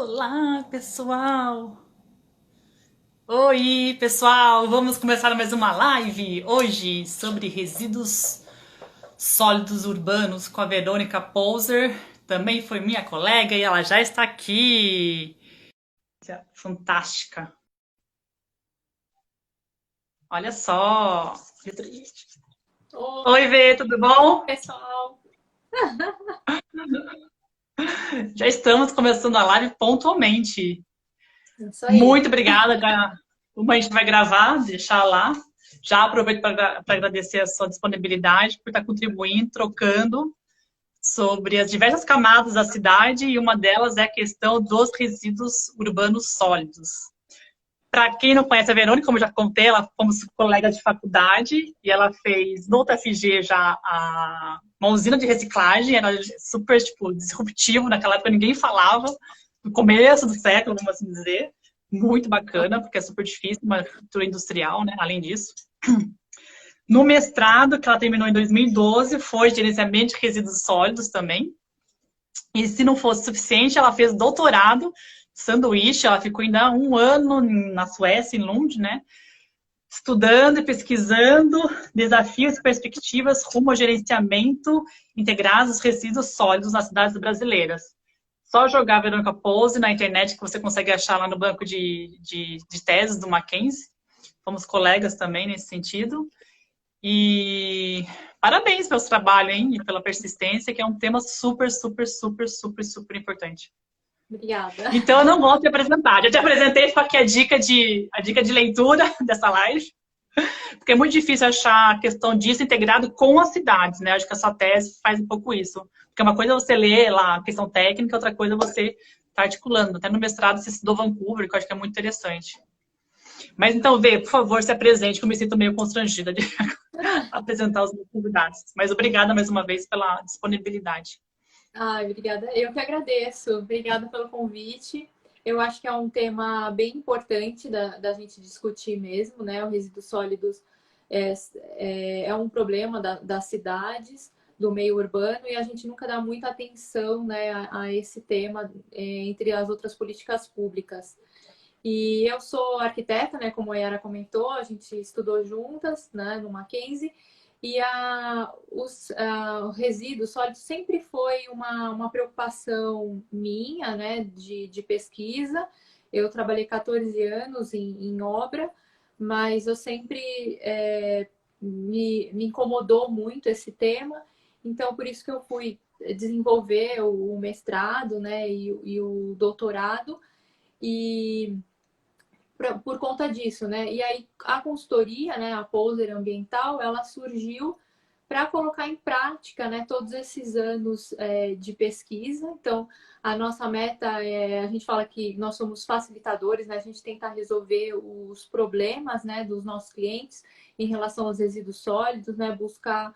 Olá, pessoal! Oi, pessoal! Vamos começar mais uma live hoje sobre resíduos sólidos urbanos com a Verônica Poser. Também foi minha colega e ela já está aqui. Fantástica! Olha só! Oi, Vê, tudo bom? Pessoal, Já estamos começando a live pontualmente. isso aí. Muito obrigada. Como a gente vai gravar, deixar lá. Já aproveito para agradecer a sua disponibilidade por estar contribuindo, trocando sobre as diversas camadas da cidade e uma delas é a questão dos resíduos urbanos sólidos. Para quem não conhece a Verônica, como eu já contei, ela fomos colega de faculdade e ela fez no UTFG já uma usina de reciclagem, era super tipo, disruptivo, naquela época ninguém falava, no começo do século, vamos assim dizer. Muito bacana, porque é super difícil, uma cultura industrial, né? Além disso. No mestrado, que ela terminou em 2012, foi gerenciamento de resíduos sólidos também. E se não fosse suficiente, ela fez doutorado, sanduíche, ela ficou ainda um ano na Suécia, em Lund, né? Estudando e pesquisando desafios e perspectivas rumo ao gerenciamento integrado dos resíduos sólidos nas cidades brasileiras. Só jogar Verônica Pose na internet que você consegue achar lá no banco de teses do Mackenzie. Fomos colegas também nesse sentido. E parabéns pelo trabalho, hein? E pela persistência, que é um tema super, super, super, super, super importante. Obrigada. Então, eu não vou te apresentar. Já te apresentei, ficou aqui a dica de leitura dessa live, porque é muito difícil achar a questão disso integrado com as cidades, né? Acho que a sua tese faz um pouco isso. Porque uma coisa é você ler lá a questão técnica, outra coisa é você estar articulando. Até no mestrado você estudou Vancouver, que eu acho que é muito interessante. Mas então, Vê, por favor, se apresente, que eu me sinto meio constrangida de apresentar os meus convidados. Mas obrigada mais uma vez pela disponibilidade. Ai, obrigada. Eu que agradeço. Obrigada pelo convite. Eu acho que é um tema bem importante da gente discutir mesmo, né? O resíduos sólidos é, é um problema das cidades, do meio urbano, e a gente nunca dá muita atenção, né, a esse tema entre as outras políticas públicas. E eu sou arquiteta, né, como a Yara comentou, a gente estudou juntas, né, no Mackenzie, e o resíduo sólido sempre foi uma preocupação minha, né, de pesquisa. Eu trabalhei 14 anos em obra, mas eu sempre me incomodou muito esse tema, então por isso que eu fui desenvolver o mestrado, né, e o doutorado, e por conta disso, né? E aí a consultoria, né, a Poser Ambiental, ela surgiu para colocar em prática, né, todos esses anos de pesquisa. Então, a nossa meta é, a gente fala que nós somos facilitadores, né? A gente tenta resolver os problemas, né, dos nossos clientes em relação aos resíduos sólidos, né? Buscar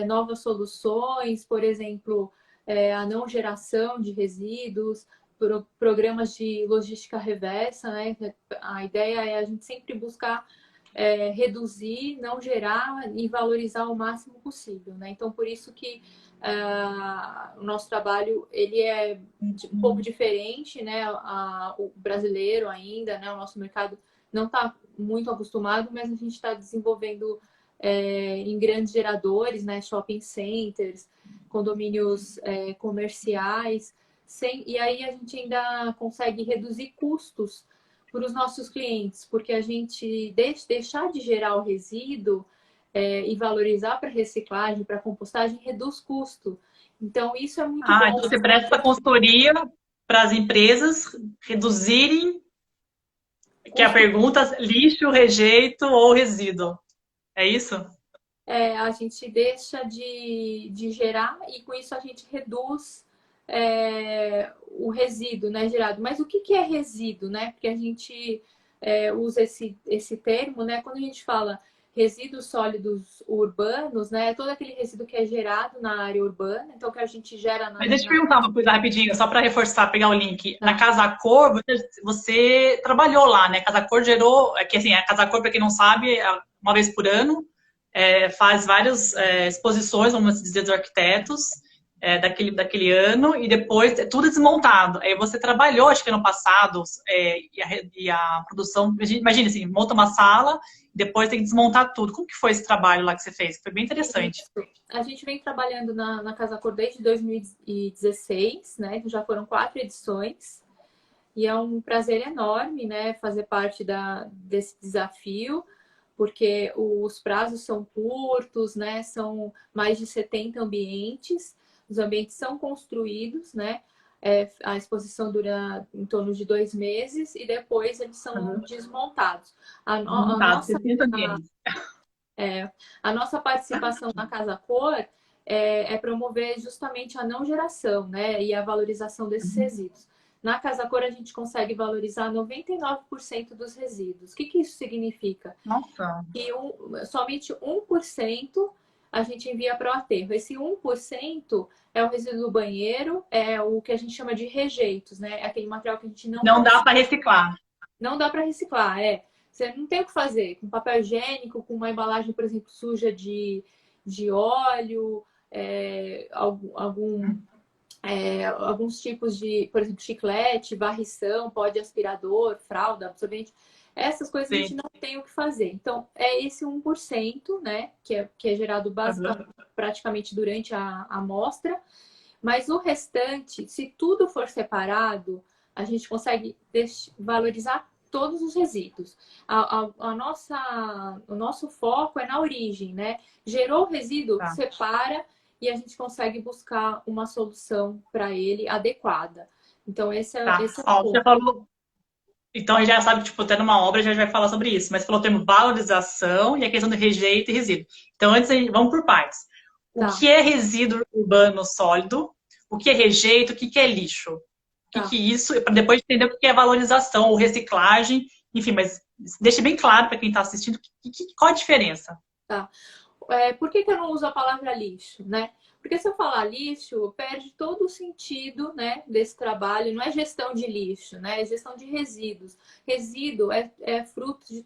novas soluções, por exemplo, a não geração de resíduos, programas de logística reversa, né? A ideia é a gente sempre buscar reduzir, não gerar e valorizar o máximo possível, né? Então, por isso que o nosso trabalho ele é um pouco diferente, né? O brasileiro ainda, né? O nosso mercado não está muito acostumado, mas a gente está desenvolvendo em grandes geradores, né? Shopping centers, condomínios comerciais, e aí a gente ainda consegue reduzir custos para os nossos clientes, porque a gente deixar de gerar o resíduo e valorizar para reciclagem, para compostagem, reduz custo. Então, isso é muito Ah, bom. então você presta consultoria para as empresas reduzirem, que é a Custo, pergunta, lixo, rejeito ou resíduo. É isso? a gente deixa de gerar e com isso a gente reduz o resíduo, né, gerado. Mas o que é resíduo, né? Porque a gente usa esse termo, né? Quando a gente fala resíduos sólidos urbanos, né? É todo aquele resíduo que é gerado na área urbana, então que a gente gera Mas deixa eu te perguntar uma coisa rapidinho, só para reforçar, pegar o link. Na na Casa Cor, você trabalhou lá, né? Casa Cor gerou, é que assim, a Casa Cor, para quem não sabe, é uma vez por ano, faz várias exposições, vamos dizer, dos arquitetos, daquele ano e depois é tudo desmontado. Aí você trabalhou, acho que ano passado, e a produção, imagina assim, monta uma sala, depois tem que desmontar tudo. Como que foi esse trabalho lá que você fez? Foi bem interessante. A gente vem trabalhando na Casa Cor desde 2016, né? Já foram 4 edições. E é um prazer enorme, né, fazer parte desse desafio, porque os prazos são curtos, né? São mais de 70 ambientes. Os ambientes são construídos, né? A exposição dura em torno de 2 meses e depois eles são desmontados. Desmontado, 60 ambientes. A nossa participação na Casa Cor é promover justamente a não geração, né? E a valorização desses resíduos. Na Casa Cor, a gente consegue valorizar 99% dos resíduos. O que isso significa? Nossa! Que somente 1% a gente envia para o aterro. Esse 1% é o resíduo do banheiro, é o que a gente chama de rejeitos, né? É aquele material que a gente Não dá para reciclar. Não dá para reciclar, Você não tem o que fazer com papel higiênico, com uma embalagem, por exemplo, suja de óleo, alguns tipos de, por exemplo, chiclete, varrição, pó de aspirador, fralda, absorvente. Essas coisas a gente não tem o que fazer. Então, é esse 1%, né, que é gerado basicamente, praticamente durante a amostra. Mas o restante, se tudo for separado, a gente consegue valorizar todos os resíduos. O nosso foco é na origem, né? Gerou o resíduo, separa e a gente consegue buscar uma solução para ele adequada. Então, esse é o ponto. Você falou... Então, a gente já sabe que, tipo, até numa obra a gente vai falar sobre isso, mas falou o termo valorização e a questão do rejeito e resíduo. Então, antes, vamos por partes. O que é resíduo urbano sólido? O que é rejeito? O que é lixo? O que é isso? Para depois entender o que é valorização ou reciclagem. Enfim, mas deixe bem claro para quem está assistindo qual a diferença. Por que eu não uso a palavra lixo, né? Porque se eu falar lixo, perde todo o sentido, né, desse trabalho. Não é gestão de lixo, né? É gestão de resíduos. Resíduo é fruto de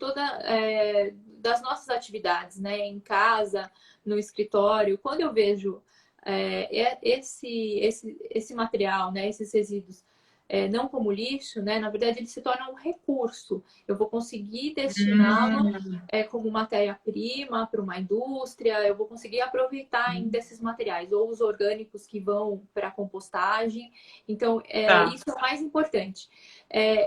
das nossas atividades, né? Em casa, no escritório. Quando eu vejo esse material, né, esses resíduos, não como lixo, né? Na verdade, ele se torna um recurso. Eu vou conseguir destiná-lo como matéria-prima para uma indústria, eu vou conseguir aproveitar ainda esses materiais, ou os orgânicos que vão para a compostagem. Então, isso é o mais importante.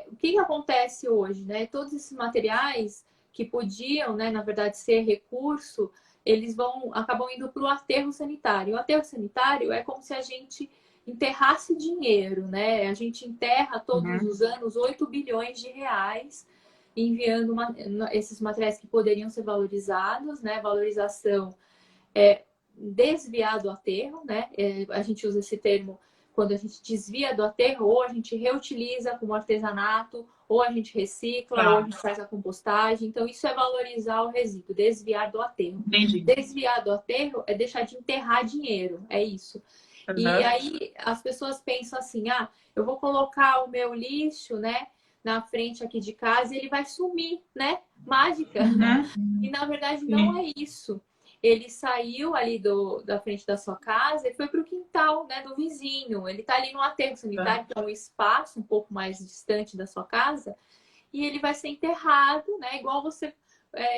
O que acontece hoje, né? Todos esses materiais que podiam, né, na verdade, ser recurso, eles acabam indo para o aterro sanitário. O aterro sanitário é como se a gente enterrasse dinheiro, né? A gente enterra todos os anos 8 bilhões de reais enviando esses materiais que poderiam ser valorizados, né? Valorização é desviar do aterro, né? A gente usa esse termo quando a gente desvia do aterro, ou a gente reutiliza como artesanato, ou a gente recicla, ou a gente faz a compostagem. Então, isso é valorizar o resíduo, desviar do aterro. Entendi. Desviar do aterro é deixar de enterrar dinheiro, é isso. E aí as pessoas pensam assim, eu vou colocar o meu lixo, né, na frente aqui de casa e ele vai sumir, né? Mágica. E na verdade não é isso. Ele saiu ali da frente da sua casa e foi para o quintal, né, do vizinho. Ele está ali no aterro sanitário, que é um espaço um pouco mais distante da sua casa, e ele vai ser enterrado, né? Igual você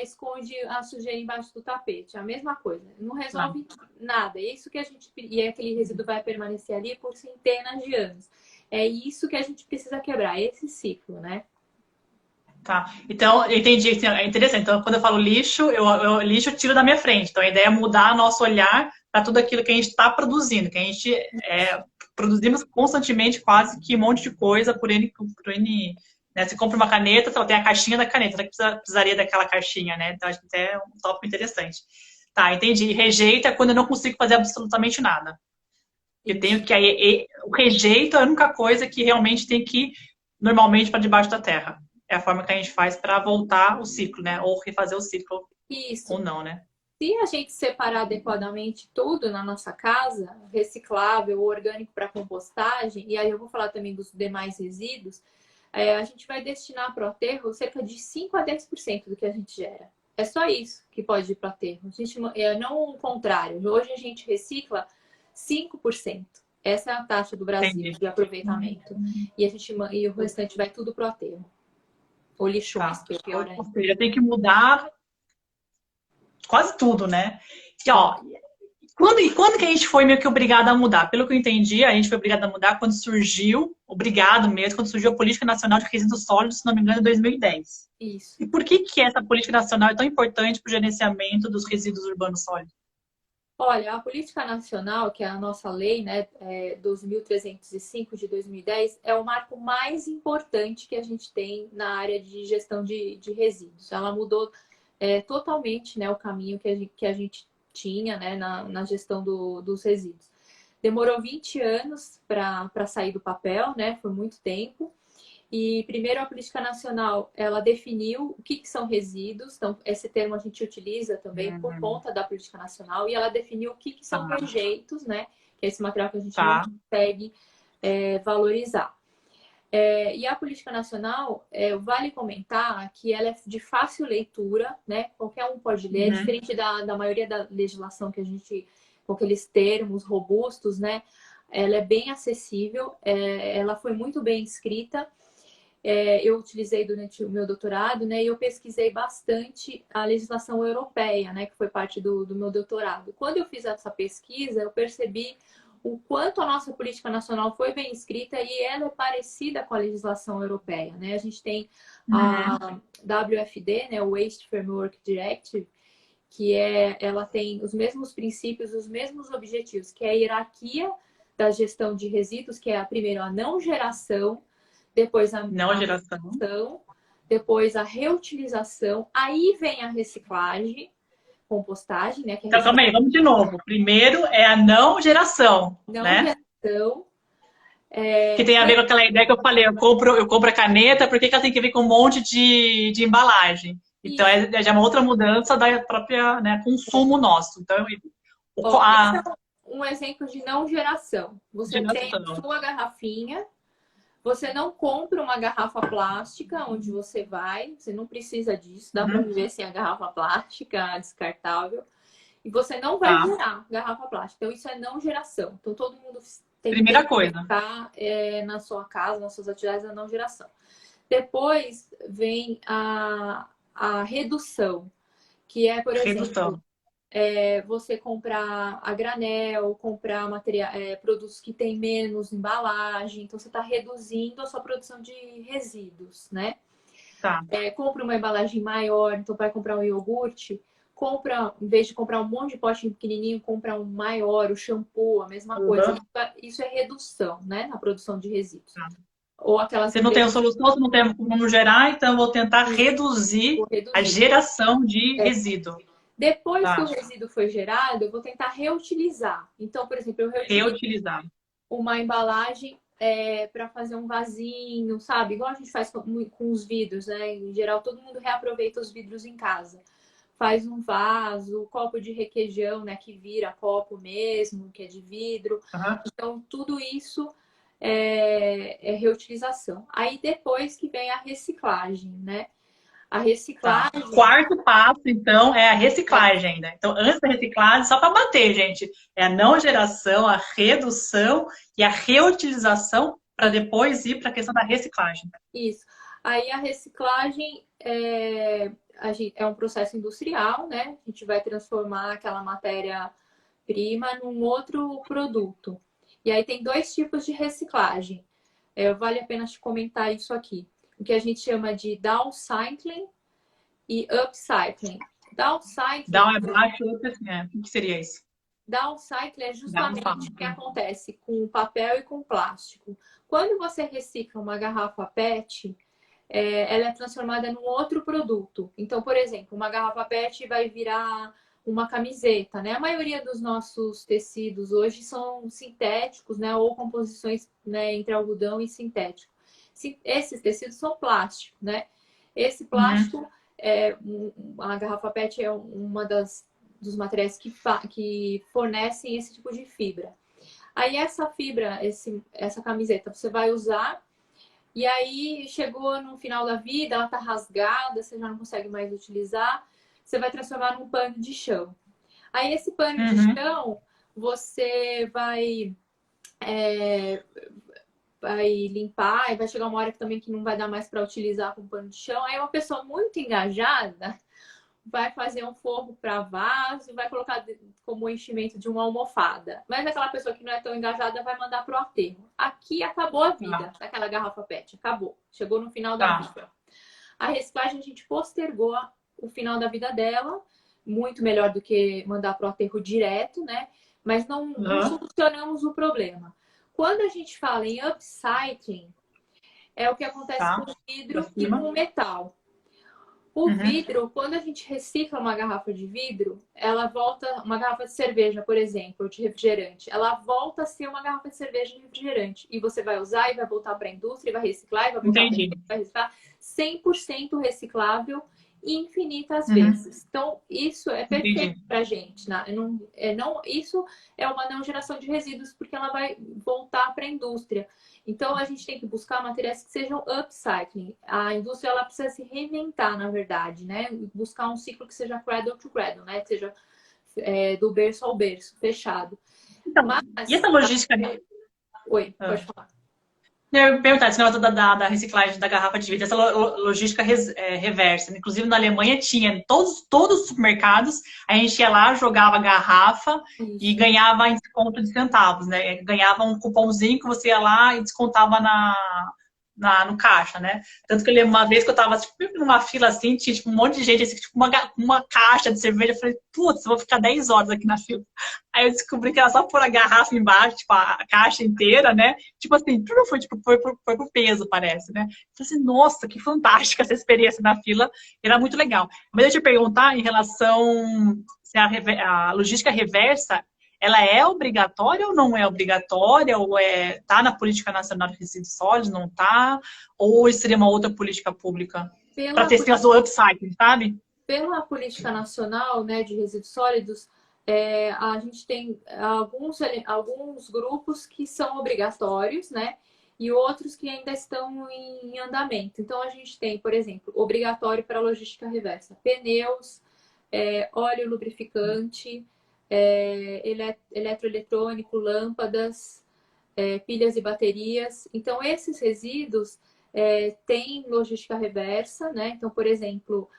esconde a sujeira embaixo do tapete. A mesma coisa. Não resolve nada. É isso que a gente... E aquele resíduo vai permanecer ali por centenas de anos. É isso que a gente precisa quebrar, esse ciclo, né? Tá. Então, eu entendi. É interessante. Então, quando eu falo lixo, lixo eu tiro da minha frente. Então, a ideia é mudar nosso olhar para tudo aquilo que a gente está produzindo, que a gente produzimos constantemente quase que um monte de coisa por N, né? Você compra uma caneta, só tem a caixinha da caneta, você precisaria daquela caixinha, né? Então, acho que é um tópico interessante. Tá, entendi. Rejeito é quando eu não consigo fazer absolutamente nada. Eu tenho que... o rejeito é a única coisa que realmente tem que ir normalmente para debaixo da terra. É a forma que a gente faz para voltar o ciclo, né? Ou refazer o ciclo. Isso. Ou não, né? Se a gente separar adequadamente tudo na nossa casa, reciclável, orgânico para compostagem, e aí eu vou falar também dos demais resíduos, a gente vai destinar para o aterro cerca de 5 a 10% do que a gente gera. É só isso que pode ir para o aterro. Não o contrário. Hoje a gente recicla 5%. Essa é a taxa do Brasil Entendi. de aproveitamento. E o restante vai tudo pro aterro. Ou lixões, Tá. que é o pior Ou ainda. seja, tem que mudar quase tudo, né? E, ó, quando que a gente foi meio que obrigado a mudar? Pelo que eu entendi, a gente foi obrigado a mudar quando surgiu, obrigado mesmo, quando surgiu a Política Nacional de Resíduos Sólidos, se não me engano, em 2010. Isso. E por que essa política nacional é tão importante para o gerenciamento dos resíduos urbanos sólidos? Olha, a política nacional, que é a nossa lei, né, 12.305 de 2010, é o marco mais importante que a gente tem na área de gestão de resíduos. Ela mudou totalmente, né, o caminho que a gente tinha, né, na gestão dos resíduos. Demorou 20 anos para sair do papel, né, foi muito tempo. E primeiro a política nacional, ela definiu o que são resíduos, então esse termo a gente utiliza também por conta da política nacional, e ela definiu o que são Tá, rejeitos, né? Que é esse material que a gente não tá. consegue valorizar. E a política nacional, vale comentar que ela é de fácil leitura, né? Qualquer um pode ler, é diferente da maioria da legislação que a gente, com aqueles termos robustos, né? Ela é bem acessível, ela foi muito bem escrita. Eu utilizei durante o meu doutorado, né? E eu pesquisei bastante a legislação europeia, né? Que foi parte do meu doutorado. Quando eu fiz essa pesquisa, eu percebi o quanto a nossa política nacional foi bem escrita e ela é parecida com a legislação europeia, né? A gente tem a WFD, né? O Waste Framework Directive, que ela tem os mesmos princípios, os mesmos objetivos, que é a hierarquia da gestão de resíduos, que é primeiro a não geração, depois a Não geração. mineração, depois a reutilização, aí vem a reciclagem, compostagem, né? Que é Então, calma aí, vamos de novo. Primeiro é a não geração, não né? geração. Que tem a ver com aquela ideia que eu falei, eu compro a caneta, por que ela tem que vir com um monte de embalagem? Então, já uma outra mudança da própria, né, consumo nosso. Então, Esse a é um exemplo de não geração. Você tem a geração. sua garrafinha, você não compra uma garrafa plástica onde você vai, você não precisa disso, dá para viver sem a garrafa plástica descartável. E você não vai Tá. gerar garrafa plástica. Então, isso é não geração. Então, todo mundo tem que Primeira coisa. pensar na sua casa, nas suas atividades, a não geração. Depois vem a redução, que é, por exemplo, Redução. você comprar a granel, comprar produtos que têm menos embalagem. Então, você está reduzindo a sua produção de resíduos, né? Tá. Compra uma embalagem maior, então vai comprar um iogurte, em vez de comprar um monte de potinho pequenininho, compra um maior, o shampoo, a mesma coisa. Isso é redução, né? Na produção de resíduos. Tá. Ou aquelas Você não tem a solução, você não tem como gerar, então eu vou tentar reduzir a geração de resíduo. Depois que o resíduo foi gerado, eu vou tentar reutilizar. Então, por exemplo, eu Reutilizar. uma embalagem para fazer um vasinho, sabe? Igual a gente faz com os vidros, né? Em geral, todo mundo reaproveita os vidros em casa. Faz um vaso, copo de requeijão, né? Que vira copo mesmo, que é de vidro. Então, tudo isso é reutilização. Aí, depois que vem a reciclagem, né? A reciclagem... Tá. Quarto passo, então, é a reciclagem ainda. Então, antes da reciclagem, só para bater, gente, é a não geração, a redução e a reutilização para depois ir para a questão da reciclagem. Isso. Aí a reciclagem é um processo industrial, né? A gente vai transformar aquela matéria-prima num outro produto. E aí tem dois tipos de reciclagem. Vale a pena te comentar isso aqui. O que a gente chama de downcycling e upcycling. Downcycling... Down é baixo, up é. O que seria isso? Downcycling é justamente o que acontece com o papel e com o plástico. Quando você recicla uma garrafa PET, ela é transformada num outro produto. Então, por exemplo, uma garrafa PET vai virar uma camiseta, né? A maioria dos nossos tecidos hoje são sintéticos, né? Ou composições, né, entre algodão e sintético. Esses tecidos são plástico, né? Esse plástico, a garrafa PET é uma dos materiais que fornecem esse tipo de fibra. Aí essa fibra, essa camiseta, você vai usar e aí chegou no final da vida, ela tá rasgada, você já não consegue mais utilizar, você vai transformar num pano de chão. Aí esse pano de chão, você é, vai limpar e vai chegar uma hora que também que não vai dar mais para utilizar com pano de chão. Aí uma pessoa muito engajada vai fazer um forro para vaso, vai colocar como enchimento de uma almofada. Mas aquela pessoa que não é tão engajada vai mandar para o aterro. Aqui acabou a vida daquela garrafa PET. Acabou. Chegou no final da vida. A reciclagem a gente postergou o final da vida dela, muito melhor do que mandar para o aterro direto, né? Mas não solucionamos o problema. Quando a gente fala em upcycling, é o que acontece com o vidro e com o metal. O vidro, quando a gente recicla uma garrafa de vidro, ela volta, uma garrafa de cerveja, por exemplo, de refrigerante, ela volta a ser uma garrafa de cerveja de refrigerante. E você vai usar e vai voltar para a indústria, e vai reciclar, e vai voltar para a indústria, vai reciclar. 100% reciclável infinitas vezes. Então, isso é perfeito para a gente. Isso é uma não geração de resíduos, porque ela vai voltar para a indústria. Então, a gente tem que buscar materiais que sejam upcycling. A indústria ela precisa se reinventar, na verdade, né? Buscar um ciclo que seja cradle to cradle, né? Que seja do berço ao berço, fechado. Então, e essa logística... Oi, pode falar. Eu ia perguntar, esse negócio da reciclagem da garrafa de vidro, essa logística reversa. Inclusive, na Alemanha tinha todos os supermercados, a gente ia lá, jogava a garrafa e ganhava em desconto de centavos, né? Ganhava um cupomzinho que você ia lá e descontava no caixa, né? Tanto que eu lembro uma vez que eu tava tipo, numa fila assim, tinha tipo, um monte de gente, assim, tipo, uma caixa de cerveja. Eu falei, putz, eu vou ficar 10 horas aqui na fila. Aí eu descobri que era só pôr a garrafa embaixo, tipo, a caixa inteira, né? Tipo assim, tudo foi pro peso, parece, né? Eu falei assim, nossa, que fantástica essa experiência na fila. Era muito legal. Mas eu te perguntar em relação se a logística reversa ela é obrigatória ou não é obrigatória? Ou tá na Política Nacional de Resíduos Sólidos, não tá? Ou seria uma outra política pública? Para ter esse upcycling, sabe? Pela Política Nacional, né, de Resíduos Sólidos, a gente tem alguns grupos que são obrigatórios, né? E outros que ainda estão em andamento. Então, a gente tem, por exemplo, obrigatório para logística reversa. Pneus, óleo lubrificante, eletroeletrônico, lâmpadas, pilhas e baterias. Então, esses resíduos têm logística reversa, né? Então, por exemplo,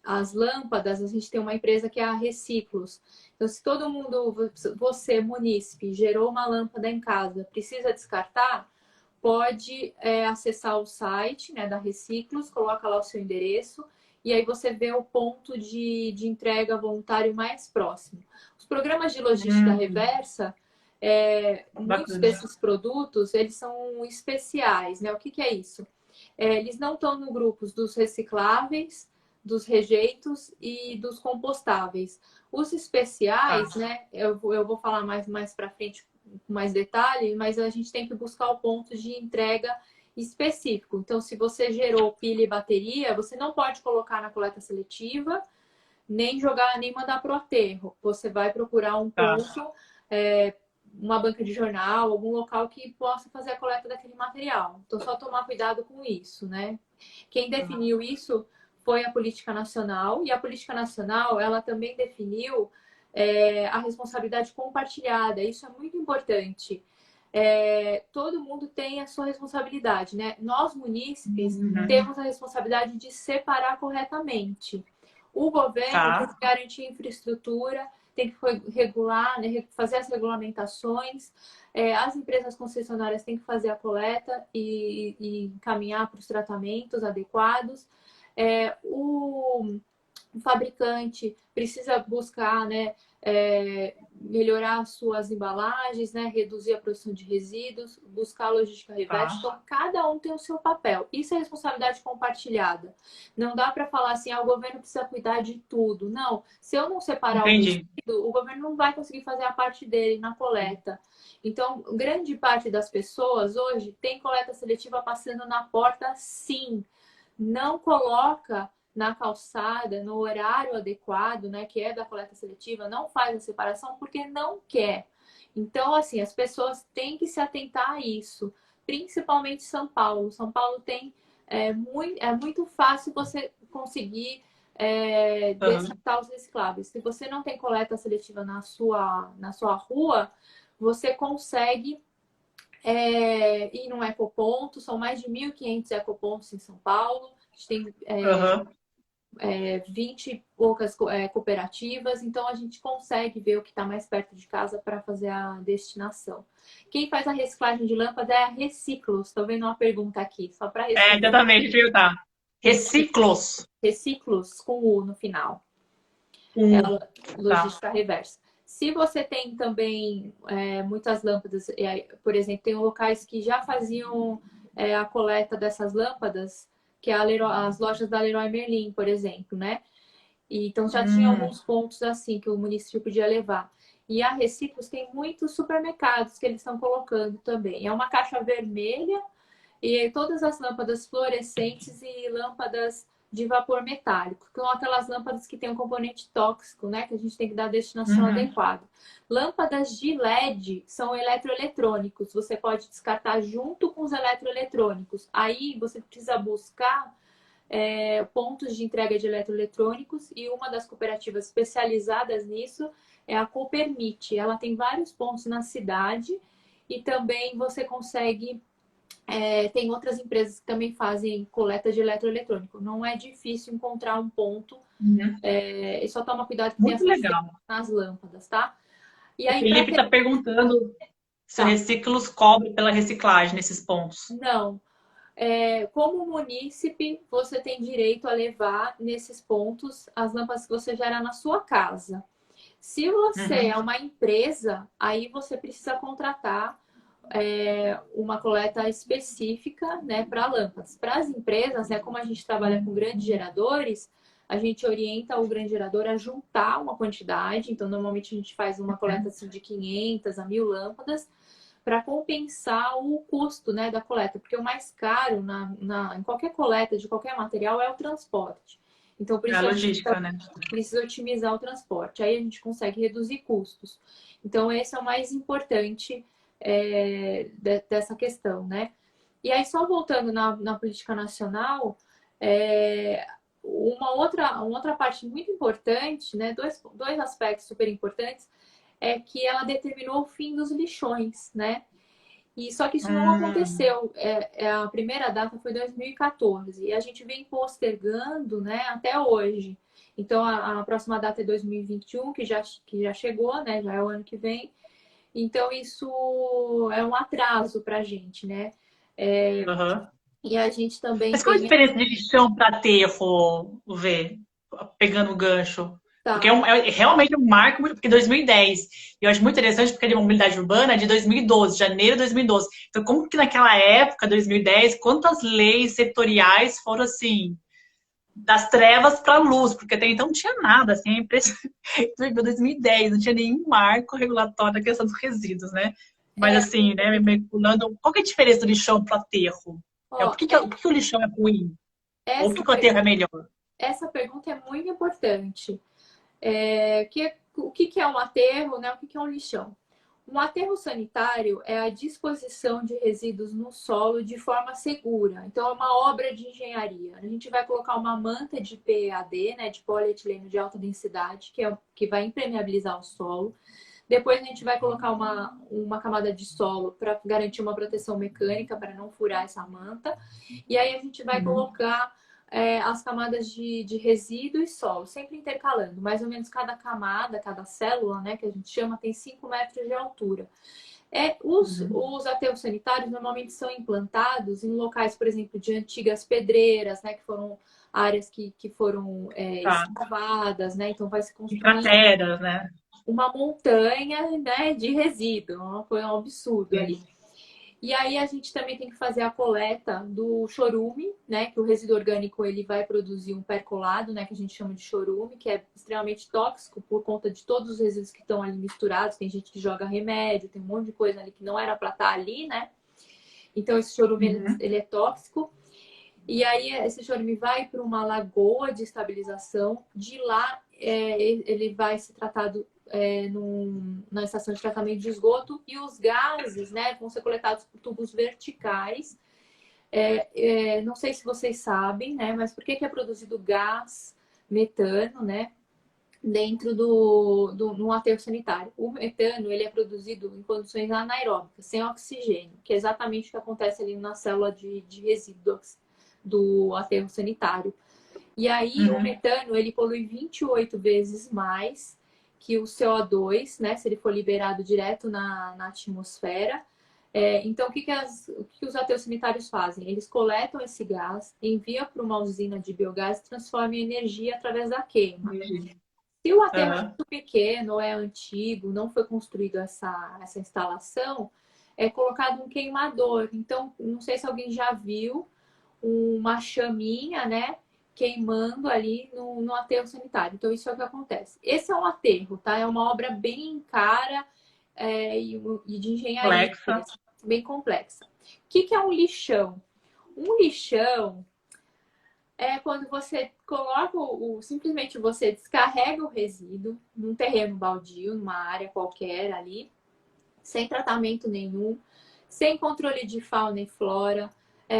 as lâmpadas, a gente tem uma empresa que é a Reciclos. Então, se todo mundo, você, munícipe, gerou uma lâmpada em casa, precisa descartar, pode acessar o site, né, da Reciclos, coloca lá o seu endereço, e aí você vê o ponto de entrega voluntário mais próximo. Os programas de logística reversa, muitos desses produtos, eles são especiais, né? O que é isso? Eles não estão no grupos dos recicláveis, dos rejeitos e dos compostáveis. Os especiais, né? Eu vou falar mais para frente com mais detalhe, mas a gente tem que buscar o ponto de entrega específico. Então, se você gerou pilha e bateria, você não pode colocar na coleta seletiva, nem mandar para o aterro. Você vai procurar um ponto, uma banca de jornal, algum local que possa fazer a coleta daquele material. Então, só tomar cuidado com isso, né? Quem definiu isso foi a Política Nacional, e a Política Nacional, ela também definiu a responsabilidade compartilhada. Isso é muito importante. Todo mundo tem a sua responsabilidade, né? Nós, munícipes, temos a responsabilidade de separar corretamente. O governo tem que garantir infraestrutura, tem que regular, né, fazer as regulamentações. As empresas concessionárias têm que fazer a coleta e encaminhar para os tratamentos adequados. O fabricante precisa buscar, né, melhorar suas embalagens, né, reduzir a produção de resíduos, buscar a logística reversa. Então, cada um tem o seu papel. Isso é responsabilidade compartilhada. Não dá para falar assim, o governo precisa cuidar de tudo. Não. Se eu não separar o resíduo, o governo não vai conseguir fazer a parte dele na coleta. Então, grande parte das pessoas hoje tem coleta seletiva passando na porta, sim. Não coloca na calçada, no horário adequado, né, que é da coleta seletiva, não faz a separação porque não quer. Então, assim, as pessoas têm que se atentar a isso, principalmente São Paulo. São Paulo tem, é muito fácil você conseguir Aham. descartar os recicláveis. Se você não tem coleta seletiva na sua rua, você consegue ir num ecoponto. São mais de 1.500 ecopontos em São Paulo. A gente tem Aham. 20 e poucas cooperativas, então a gente consegue ver o que está mais perto de casa para fazer a destinação. Quem faz a reciclagem de lâmpada é a Reciclos. Estou vendo uma pergunta aqui, só para responder. Exatamente, viu, tá? Reciclos, Reciclos. Reciclos com U no final. Ela, Tá. logística reversa. Se você tem também muitas lâmpadas, por exemplo, tem locais que já faziam a coleta dessas lâmpadas, que é as lojas da Leroy Merlin, por exemplo, né? E, então já tinha Hum, alguns pontos assim que o município podia levar. E a Reciclos tem muitos supermercados que eles estão colocando também. É uma caixa vermelha e todas as lâmpadas fluorescentes e lâmpadas de vapor metálico, que são aquelas lâmpadas que têm um componente tóxico, né? Que a gente tem que dar a destinação uhum. adequada. Lâmpadas de LED são eletroeletrônicos. Você pode descartar junto com os eletroeletrônicos. Aí você precisa buscar pontos de entrega de eletroeletrônicos, e uma das cooperativas especializadas nisso é a Coopermit. Ela tem vários pontos na cidade e também você consegue. Tem outras empresas que também fazem coleta de eletroeletrônico. Não é difícil encontrar um ponto. Uhum. E só toma cuidado que tem Muito essas legal. nas lâmpadas, tá? E O aí, para Felipe está perguntando se o tá, Reciclos cobre pela reciclagem nesses pontos. não. Como munícipe, você tem direito a levar nesses pontos as lâmpadas que você gera na sua casa. Se você Uhum. é uma empresa, aí você precisa contratar uma coleta específica, né, para lâmpadas. Para as empresas, né, como a gente trabalha com grandes geradores, a gente orienta o grande gerador a juntar uma quantidade. Então, normalmente a gente faz uma coleta assim, de 500 a 1.000 lâmpadas para compensar o custo, né, da coleta. Porque o mais caro em qualquer coleta de qualquer material é o transporte. Então, por É a isso a gente logística, né? precisa otimizar o transporte. Aí a gente consegue reduzir custos. Então, esse é o mais importante dessa questão, né? E aí, só voltando na política nacional, uma outra parte muito importante, né? Dois aspectos super importantes, é que ela determinou o fim dos lixões, né? E só que isso não Hum, aconteceu. A primeira data foi 2014 e a gente vem postergando, né, até hoje. Então a próxima data é 2021, que já chegou, né? Já é o ano que vem. Então isso é um atraso para a gente, né? aham. E a gente também Mas qual a tem. diferença de lixão para aterro, Vê? Pegando o gancho. Porque Tá. realmente um marco, porque 2010. E eu acho muito interessante porque a de mobilidade urbana é de 2012, janeiro de 2012. Então, como que naquela época, 2010, quantas leis setoriais foram assim, das trevas para a luz? Porque até então não tinha nada, assim, é impressionante. 2010, não tinha nenhum marco regulatório da questão dos resíduos, né? Mas É, assim, né, me pulando, qual que é a diferença do lixão para o aterro? ó, Por que que o lixão é ruim? Ou por essa, que que o aterro é melhor? essa pergunta é muito importante. O que é um aterro, né? O que é um lixão? Um aterro sanitário é a disposição de resíduos no solo de forma segura. Então, é uma obra de engenharia. A gente vai colocar uma manta de PEAD, né, de polietileno de alta densidade, que vai impermeabilizar o solo. Depois, a gente vai colocar uma camada de solo para garantir uma proteção mecânica, para não furar essa manta. E aí, a gente vai Uhum. colocar as camadas de resíduo e solo, sempre intercalando. Mais ou menos cada camada, cada célula, né, que a gente chama, tem 5 metros de altura. Uhum. Os aterros sanitários normalmente são implantados em locais, por exemplo, de antigas pedreiras, né, que foram áreas que foram Tá. escavadas, né, então vai se E construir crateras, né? uma montanha, né, de resíduo, foi um absurdo ali. Sim. E aí a gente também tem que fazer a coleta do chorume, né? Que o resíduo orgânico ele vai produzir um percolado, né? Que a gente chama de chorume, que é extremamente tóxico por conta de todos os resíduos que estão ali misturados. Tem gente que joga remédio, tem um monte de coisa ali que não era para estar ali, né? Então esse chorume Uhum. ele é tóxico. E aí esse chorume vai para uma lagoa de estabilização. De lá ele vai ser tratado na estação de tratamento de esgoto, e os gases, né, vão ser coletados por tubos verticais. Não sei se vocês sabem, né, mas por que é produzido gás metano, né? Dentro no aterro sanitário. O metano, ele é produzido em condições anaeróbicas, sem oxigênio, que é exatamente o que acontece ali na célula de resíduos do aterro sanitário. E aí, o metano, ele polui 28 vezes mais que o CO2, né? Se ele for liberado direto na atmosfera. Então, o que os aterros sanitários fazem? Eles coletam esse gás, enviam para uma usina de biogás e transformam em energia através da queima. Se o aterro é muito pequeno ou é antigo, não foi construído essa instalação, é colocado um queimador. Então, não sei se alguém já viu uma chaminha, né, queimando ali no aterro sanitário. Então, isso é o que acontece. Esse é um aterro, tá? É uma obra bem cara e de engenharia, bem complexa. O que é um lixão? Um lixão é quando você coloca simplesmente você descarrega o resíduo num terreno baldio, numa área qualquer ali, sem tratamento nenhum, sem controle de fauna e flora,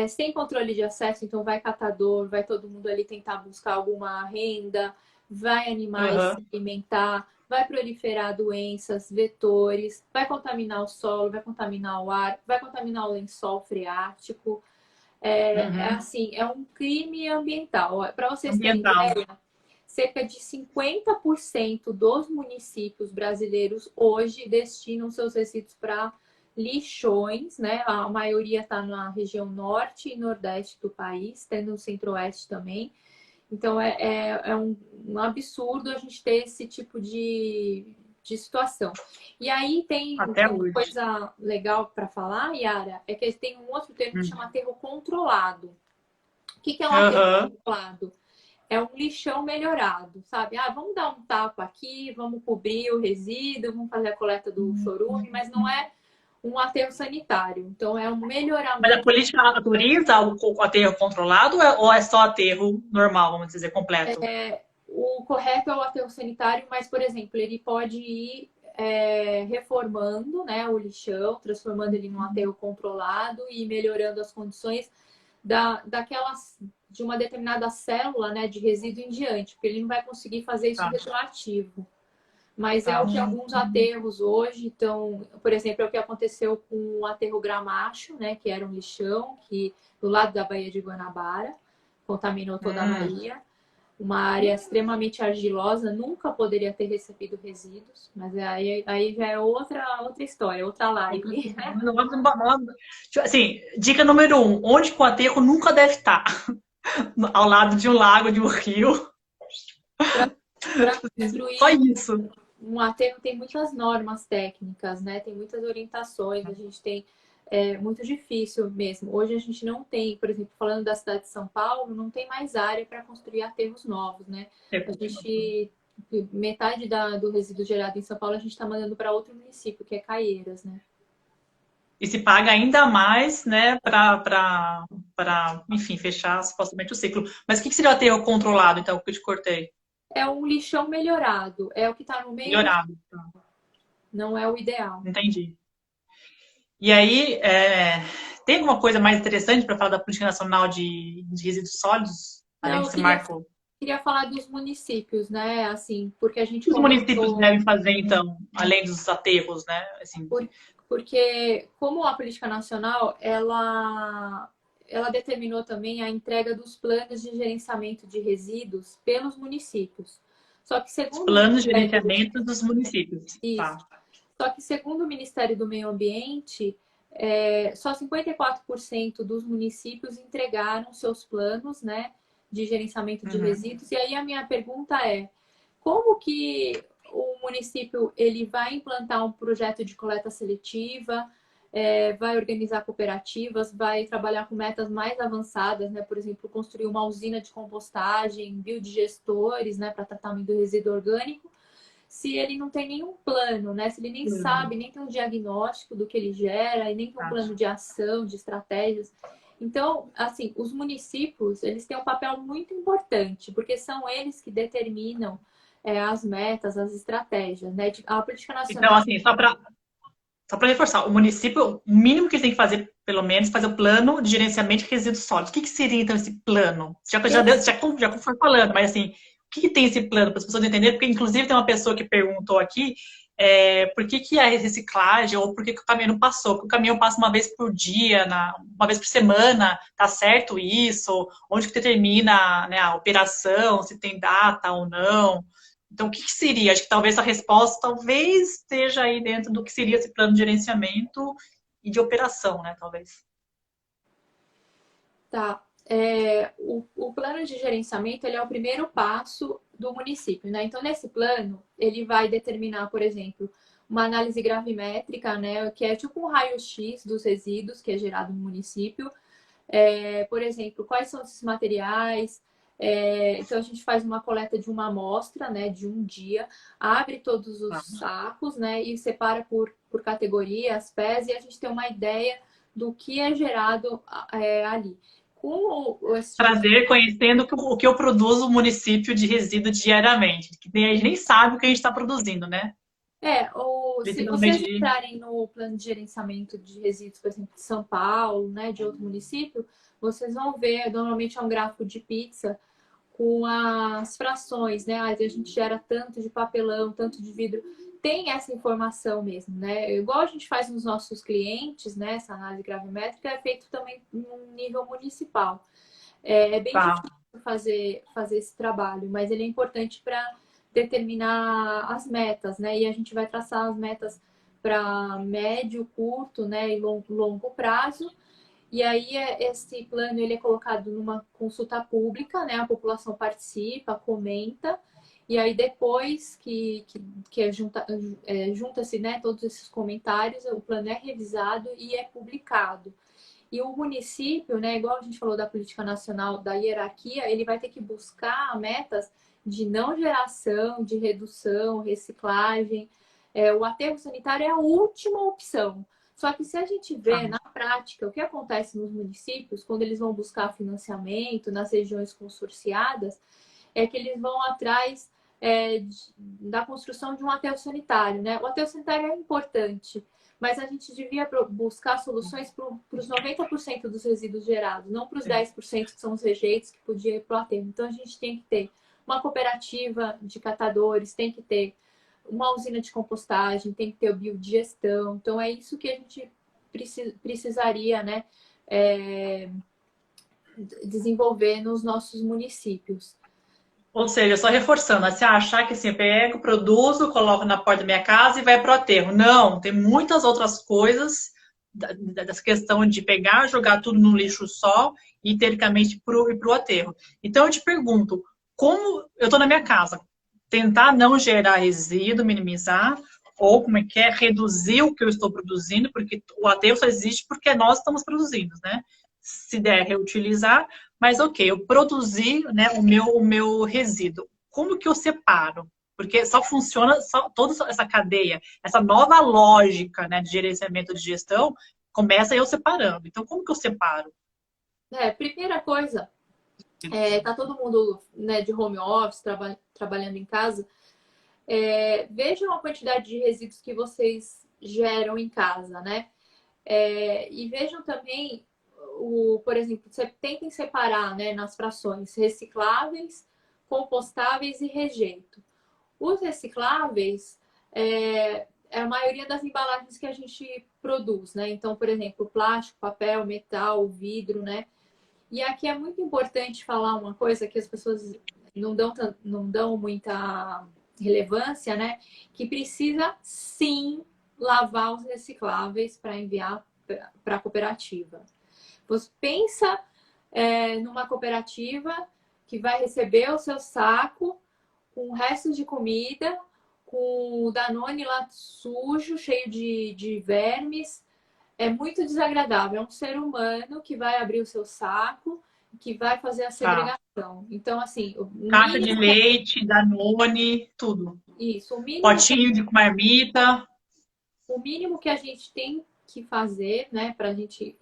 sem controle de acesso, então vai catador, vai todo mundo ali tentar buscar alguma renda, vai animais se alimentar, vai proliferar doenças, vetores, vai contaminar o solo, vai contaminar o ar, vai contaminar o lençol freático. Assim, é um crime ambiental. Para vocês terem ideia, cerca de 50% dos municípios brasileiros hoje destinam seus resíduos para lixões, né? A maioria está na região norte e nordeste do país, tem no centro-oeste também. Então, é um absurdo a gente ter esse tipo de situação. E aí tem uma coisa legal para falar, Yara, é que tem um outro termo que chama aterro controlado. O que é um aterro controlado? É um lixão melhorado, sabe? Vamos dar um tapa aqui, vamos cobrir o resíduo, vamos fazer a coleta do chorume, mas não é um aterro sanitário. Então, é um melhoramento. Mas a política autoriza o aterro controlado ou é só aterro normal, vamos dizer, completo? O correto é o aterro sanitário, mas, por exemplo, ele pode ir reformando, né, o lixão, transformando ele num aterro controlado e melhorando as condições de uma determinada célula, né, de resíduo em diante, porque ele não vai conseguir fazer isso retroativo. Mas é o que alguns aterros hoje estão... Por exemplo, é o que aconteceu com o aterro Gramacho, né, que era um lixão que do lado da Baía de Guanabara, contaminou toda a Bahia. Uma área extremamente argilosa, nunca poderia ter recebido resíduos, mas aí já é outra história, outra live. Assim, dica número 1, onde que o aterro nunca deve estar? Ao lado de um lago, de um rio. Para construir só isso. Um aterro tem muitas normas técnicas, né? Tem muitas orientações, a gente tem... É muito difícil mesmo. Hoje a gente não tem, por exemplo, falando da cidade de São Paulo, não tem mais área para construir aterros novos, né? A gente, metade do resíduo gerado em São Paulo, a gente está mandando para outro município, que é Caieiras, né? E se paga ainda mais, né, para, enfim, fechar supostamente o ciclo. Mas o que seria o aterro controlado, então, que eu te cortei? É um lixão melhorado, é o que está no meio. Melhorado. Não é o ideal. Entendi. E aí, tem alguma coisa mais interessante para falar da Política Nacional de Resíduos Sólidos? Além desse marco? Queria falar dos municípios, né? Assim, porque a gente... O que os municípios devem fazer, então, além dos aterros, né? Assim. Porque, como a Política Nacional, ela determinou também a entrega dos planos de gerenciamento de resíduos pelos municípios. Só que segundo... Os planos de gerenciamento dos municípios. Isso. Tá. Só que, segundo o Ministério do Meio Ambiente, só 54% dos municípios entregaram seus planos, né, de gerenciamento de resíduos. E aí a minha pergunta é, como que o município ele vai implantar um projeto de coleta seletiva, vai organizar cooperativas, vai trabalhar com metas mais avançadas, né, por exemplo, construir uma usina de compostagem, biodigestores, né, para tratamento do resíduo orgânico, se ele não tem nenhum plano, né? Se ele nem sabe, nem tem um diagnóstico do que ele gera, e nem tem um plano de ação, de estratégias. Então, assim, os municípios, eles têm um papel muito importante, porque são eles que determinam as metas, as estratégias, né? A política nacional... Então, assim, só para reforçar, o município, o mínimo que ele tem que fazer, pelo menos, fazer o plano de gerenciamento de resíduos sólidos. O que seria, então, esse plano? Já foi falando, mas, assim, que tem esse plano para as pessoas entenderem? Porque, inclusive, tem uma pessoa que perguntou aqui por que a reciclagem ou por que o caminhão não passou? Porque o caminhão passa uma vez por dia, uma vez por semana, tá certo isso? Onde que termina, né, a operação, se tem data ou não? Então, o que seria? Acho que talvez a resposta talvez esteja aí dentro do que seria esse plano de gerenciamento e de operação, né, talvez. Tá. O plano de gerenciamento ele é o primeiro passo do município, né? Então, nesse plano, ele vai determinar, por exemplo, uma análise gravimétrica, né? Que é tipo um raio-x dos resíduos que é gerado no município. Por exemplo, quais são esses materiais? Então, a gente faz uma coleta de uma amostra, né? De um dia, abre todos os sacos, né? E separa por categorias, pés, e a gente tem uma ideia do que é gerado ali. Esse tipo de... Prazer conhecendo o que eu produzo o município de resíduo diariamente, que a gente nem sabe o que a gente está produzindo, né? Se vocês Literalmente. entrarem no plano de gerenciamento de resíduos, por exemplo, de São Paulo, né, de outro município, vocês vão ver, normalmente é um gráfico de pizza com as frações, né? A gente gera tanto de papelão, tanto de vidro. Tem essa informação mesmo, né? Igual a gente faz nos nossos clientes, né? Essa análise gravimétrica é feito também no nível municipal. É bem Tá. difícil fazer esse trabalho, mas ele é importante para determinar as metas, né? E a gente vai traçar as metas para médio, curto, né? E longo prazo. E aí esse plano ele é colocado numa consulta pública, né? A população participa, comenta. E aí depois que junta-se, né, todos esses comentários, o plano é revisado e é publicado. E o município, né, igual a gente falou da política nacional, da hierarquia, ele vai ter que buscar metas de não geração, de redução, reciclagem. O aterro sanitário é a última opção. Só que se a gente Tá. vê na prática o que acontece nos municípios, quando eles vão buscar financiamento nas regiões consorciadas, é que eles vão atrás da construção de um aterro sanitário, né? O aterro sanitário é importante, mas a gente devia buscar soluções para os 90% dos resíduos gerados, não para os 10% que são os rejeitos que podia ir para o aterro. Então a gente tem que ter uma cooperativa de catadores, tem que ter uma usina de compostagem, tem que ter o biodigestão. Então é isso que a gente precisaria, né, desenvolver nos nossos municípios. Ou seja, só reforçando, se achar que assim, eu pego, produzo, coloco na porta da minha casa e vai para o aterro. Não, tem muitas outras coisas dessa questão de pegar, jogar tudo no lixo só e, teoricamente, ir para o aterro. Então, eu te pergunto, como eu estou na minha casa, tentar não gerar resíduo, minimizar, ou como é que é, reduzir o que eu estou produzindo, porque o aterro só existe porque nós estamos produzindo, né? Se der, reutilizar, mas ok, eu produzi, né, o meu resíduo. Como que eu separo? Porque só funciona, toda essa cadeia, essa nova lógica, né, de gerenciamento de gestão, começa eu separando. Então, como que eu separo? Primeira coisa, tá todo mundo, né, de home office, trabalhando em casa. Vejam a quantidade de resíduos que vocês geram em casa, né? E vejam também, por exemplo, tentem separar, né, nas frações recicláveis, compostáveis e rejeito. Os recicláveis é a maioria das embalagens que a gente produz, né? Então, por exemplo, plástico, papel, metal, vidro, né? E aqui é muito importante falar uma coisa que as pessoas não dão muita relevância, né? Que precisa sim lavar os recicláveis para enviar para a cooperativa. Você pensa numa cooperativa que vai receber o seu saco com restos de comida, com o Danone lá sujo, cheio de vermes. É muito desagradável. É um ser humano que vai abrir o seu saco, que vai fazer a Tá. segregação. Então, assim, Caixa de leite, Danone, tudo. isso, o mínimo Potinho de marmita. que a gente tem que fazer, né, para a gente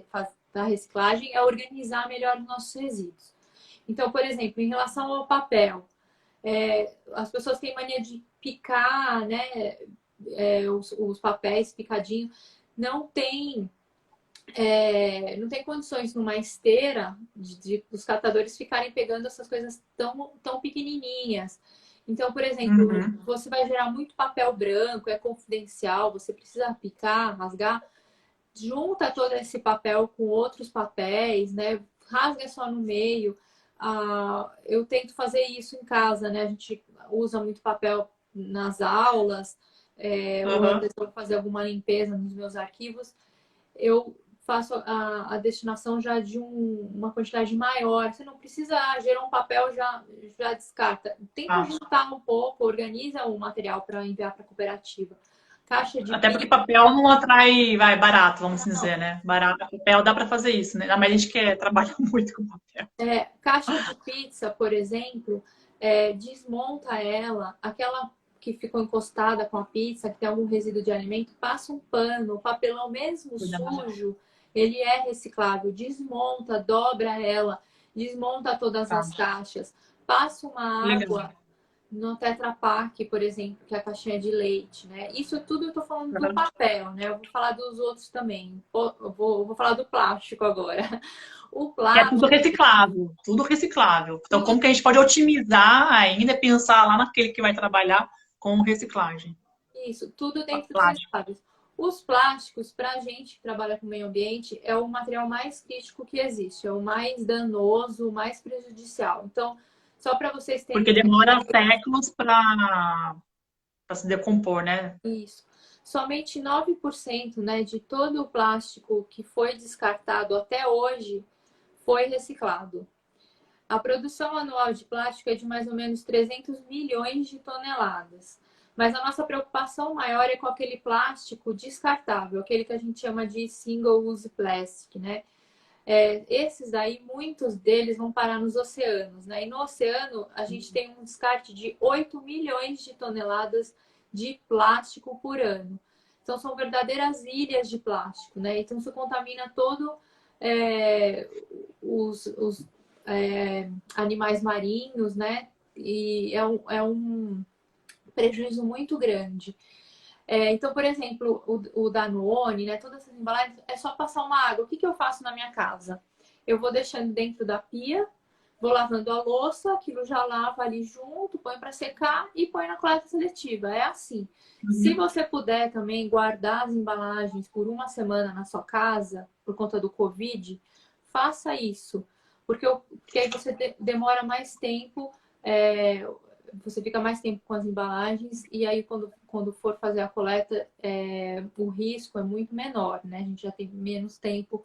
fazer a reciclagem é organizar melhor os nossos resíduos. Então, por exemplo, em relação ao papel, as pessoas têm mania de picar, né, os papéis picadinhos. Não tem não tem condições numa esteira de os catadores ficarem pegando essas coisas tão pequenininhas. Então, por exemplo, Uhum. você vai gerar muito papel branco, é confidencial, você precisa picar, rasgar, junta todo esse papel com outros papéis, né? Rasga só no meio. Eu tento fazer isso em casa, né? A gente usa muito papel nas aulas, ou às Uhum. vezes eu vou fazer alguma limpeza nos meus arquivos, eu faço a destinação já de uma quantidade maior. Você não precisa gerar um papel, já descarta. Tenta Ah. juntar um pouco, organiza o material para enviar para a cooperativa. Caixa de Até porque pizza, papel não atrai, vai, barato, vamos não. dizer, né? Barato, papel dá para fazer isso, né? Mas a gente quer trabalha muito com papel. Caixa de pizza, por exemplo, desmonta ela, aquela que ficou encostada com a pizza, que tem algum resíduo de alimento, passa um pano, o papelão mesmo Cuidado. sujo, ele é reciclável, desmonta, dobra ela, desmonta todas Tá. as caixas, passa uma Legal. água no Tetra Pak, por exemplo, que é a caixinha de leite, né? Isso tudo eu tô falando do Uhum. papel, né? Eu vou falar dos outros também. Eu vou falar do plástico agora. O Que é tudo plástico, reciclável, tudo reciclável. Então, tudo como que a gente pode otimizar ainda e pensar lá naquele que vai trabalhar com reciclagem? isso, tudo dentro dos Plástico. recicláveis. Os plásticos, para a gente que trabalha com o meio ambiente, é o material mais crítico que existe, é o mais danoso, o mais prejudicial. Então, só para vocês terem Porque demora séculos para se decompor, né? isso, somente 9%, né, de todo o plástico que foi descartado até hoje foi reciclado. A produção anual de plástico é de mais ou menos 300 milhões de toneladas. Mas a nossa preocupação maior é com aquele plástico descartável, aquele que a gente chama de single-use plastic, né? Esses daí, muitos deles vão parar nos oceanos, né? E no oceano, a gente tem um descarte de 8 milhões de toneladas de plástico por ano. Então, são verdadeiras ilhas de plástico, né? Então, isso contamina todo é, os animais marinhos, né? E é um prejuízo muito grande. Então, por exemplo, o Danone, né? Todas essas embalagens, é só passar uma água. O que eu faço na minha casa? Eu vou deixando dentro da pia, vou lavando a louça, aquilo já lava ali junto, põe para secar e põe na coleta seletiva. É assim. Se Uhum. você puder também guardar as embalagens por uma semana na sua casa, por conta do Covid, faça isso. Porque aí você demora mais tempo, você fica mais tempo com as embalagens e aí quando for fazer a coleta, o risco é muito menor, né? A gente já tem menos tempo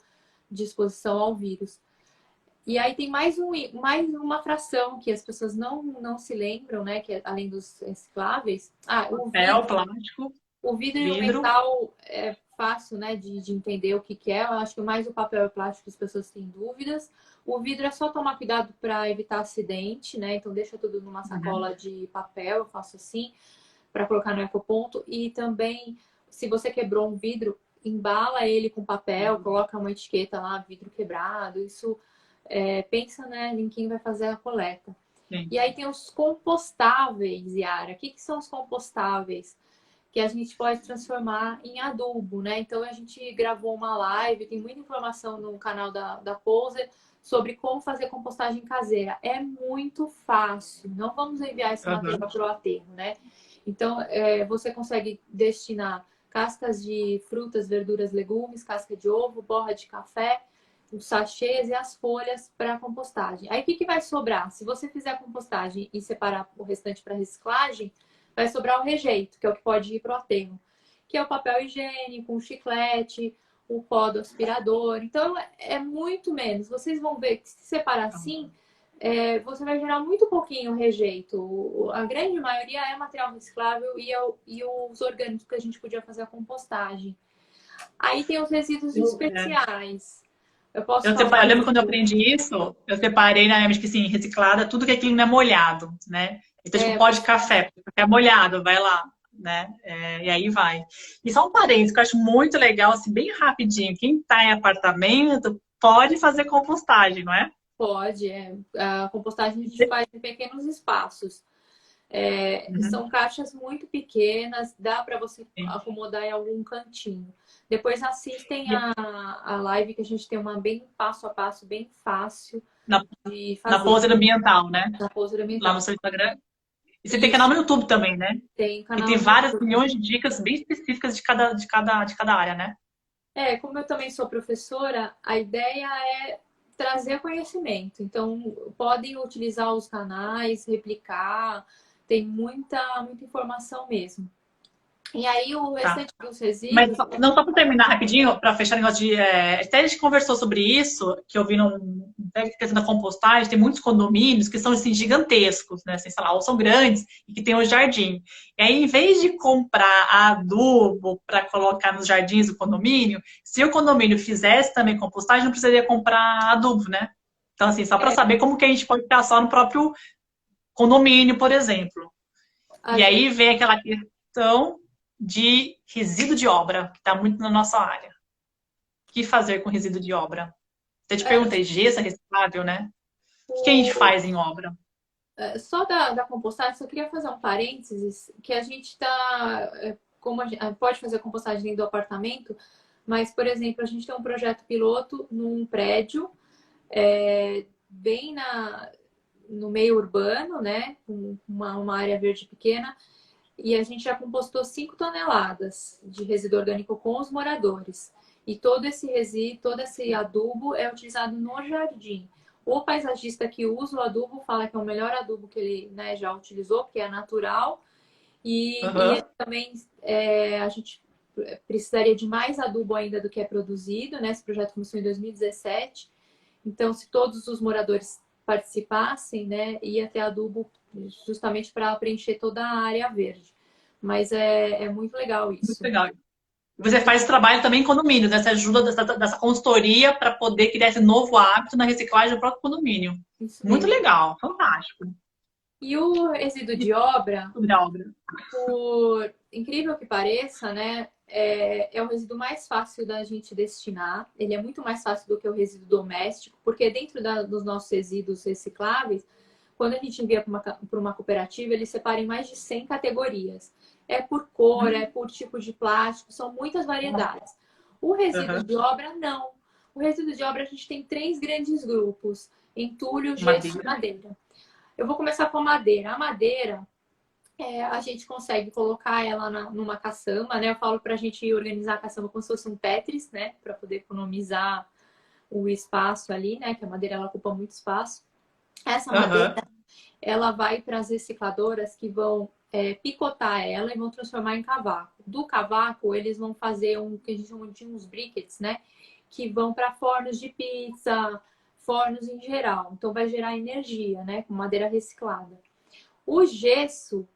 de exposição ao vírus. E aí tem mais uma fração que as pessoas não se lembram, né? Que além dos recicláveis. Papel, plástico, O vidro e o vidro. metal é fácil, né, de entender o que é. Eu acho que mais o papel e o plástico as pessoas têm dúvidas. O vidro é só tomar cuidado para evitar acidente, né? Então deixa tudo numa Uhum. sacola de papel, eu faço assim, para colocar no ecoponto. E também, se você quebrou um vidro, embala ele com papel, coloca uma etiqueta lá, vidro quebrado. Isso pensa, né, em quem vai fazer a coleta. Sim. E aí tem os compostáveis, Yara. O que são os compostáveis? Que a gente pode transformar em adubo, né? Então a gente gravou uma live, tem muita informação no canal da Poser sobre como fazer compostagem caseira. É muito fácil. Não vamos enviar esse Uhum. material para o aterro, né? Então você consegue destinar cascas de frutas, verduras, legumes, casca de ovo, borra de café, os sachês e as folhas para compostagem. Aí o que vai sobrar? Se você fizer a compostagem e separar o restante para reciclagem, vai sobrar o rejeito, que é o que pode ir para o aterro, que é o papel higiênico, o chiclete, o pó do aspirador. Então, é muito menos. Vocês vão ver que se separar assim, você vai gerar muito pouquinho rejeito. A grande maioria é material reciclável e os orgânicos que a gente podia fazer a compostagem. Aí tem os resíduos É. especiais. Eu posso falar Eu um lembro quando eu pouco? aprendi isso, eu separei na época que assim, reciclada, tudo que aquilo não é molhado, né? Então, tipo, pó de Você café, porque é molhado, vai lá, né? E aí vai. E só um parênteses que eu acho muito legal, assim, bem rapidinho. Quem tá em apartamento pode fazer compostagem, não é? pode. A compostagem a gente faz em pequenos espaços. Uhum. São caixas muito pequenas, dá para você Sim. acomodar em algum cantinho. Depois assistem E a live que a gente tem uma bem passo a passo, bem fácil na, de na fazer pose ambiental, né? na postura Lá no mental. seu Instagram. E você tem canal no Isso, YouTube também, né? tem Que canal tem no várias YouTube. milhões de dicas bem específicas de cada área, né? Como eu também sou professora, a ideia é trazer conhecimento. Então, podem utilizar os canais, replicar, tem muita informação mesmo. E aí, o Tá. restante dos Mas resíduos, não só para terminar rapidinho, para fechar o negócio de. Até a gente conversou sobre isso, que eu vi questão da compostagem, tem muitos condomínios que são assim, gigantescos, né? Assim, sei lá, ou são grandes e que tem um jardim. E aí, em vez de comprar adubo para colocar nos jardins do condomínio, se o condomínio fizesse também compostagem, não precisaria comprar adubo, né? Então, assim, só para é, saber como que a gente pode pensar no próprio condomínio, por exemplo. a E gente aí vem aquela questão de resíduo de obra, que está muito na nossa área. O que fazer com resíduo de obra? Até te é, perguntei, gesso é reciclável, né? O que a gente o, faz em obra? só da compostagem, só queria fazer um parênteses, que a gente está, como pode fazer compostagem dentro do apartamento, mas, por exemplo, a gente tem um projeto piloto num prédio, bem no meio urbano, né? Com uma área verde pequena, e a gente já compostou 5 toneladas de resíduo orgânico com os moradores. E todo esse resíduo, todo esse adubo é utilizado no jardim. O paisagista que usa o adubo fala que é o melhor adubo que ele, né, já utilizou, porque é natural. E Aham. também a gente precisaria de mais adubo ainda do que é produzido, né? Esse projeto começou em 2017. Então, se todos os moradores participassem, né, ia ter adubo justamente para preencher toda a área verde. Mas é muito legal Muito isso. legal. Você faz trabalho também em condomínios, né? Você ajuda dessa consultoria para poder criar esse novo hábito na reciclagem do próprio condomínio. Isso Muito mesmo. legal, fantástico. E o resíduo E de obra, sobre a obra. por incrível que pareça, né, é o resíduo mais fácil da gente destinar. Ele é muito mais fácil do que o resíduo doméstico, porque dentro dos nossos resíduos recicláveis, quando a gente envia para uma cooperativa, eles separam em mais de 100 categorias. É por cor, é por tipo de plástico, são muitas variedades. O resíduo Aham. de obra, não. O resíduo de obra, a gente tem 3 grandes grupos: entulho, gesso e Madeira. madeira. Eu vou começar com a madeira. A madeira, a gente consegue colocar ela numa caçamba, né? Eu falo para a gente organizar a caçamba como se fosse um Tetris, né? Para poder economizar o espaço ali, né? Que a madeira ela ocupa muito espaço. Essa madeira, Aham. ela vai para as recicladoras que vão picotar ela e vão transformar em cavaco. Do cavaco, eles vão fazer um que a gente chama de uns briquettes, né? Que vão para fornos de pizza, fornos em geral. Então vai gerar energia, né? Com madeira reciclada. O gesso,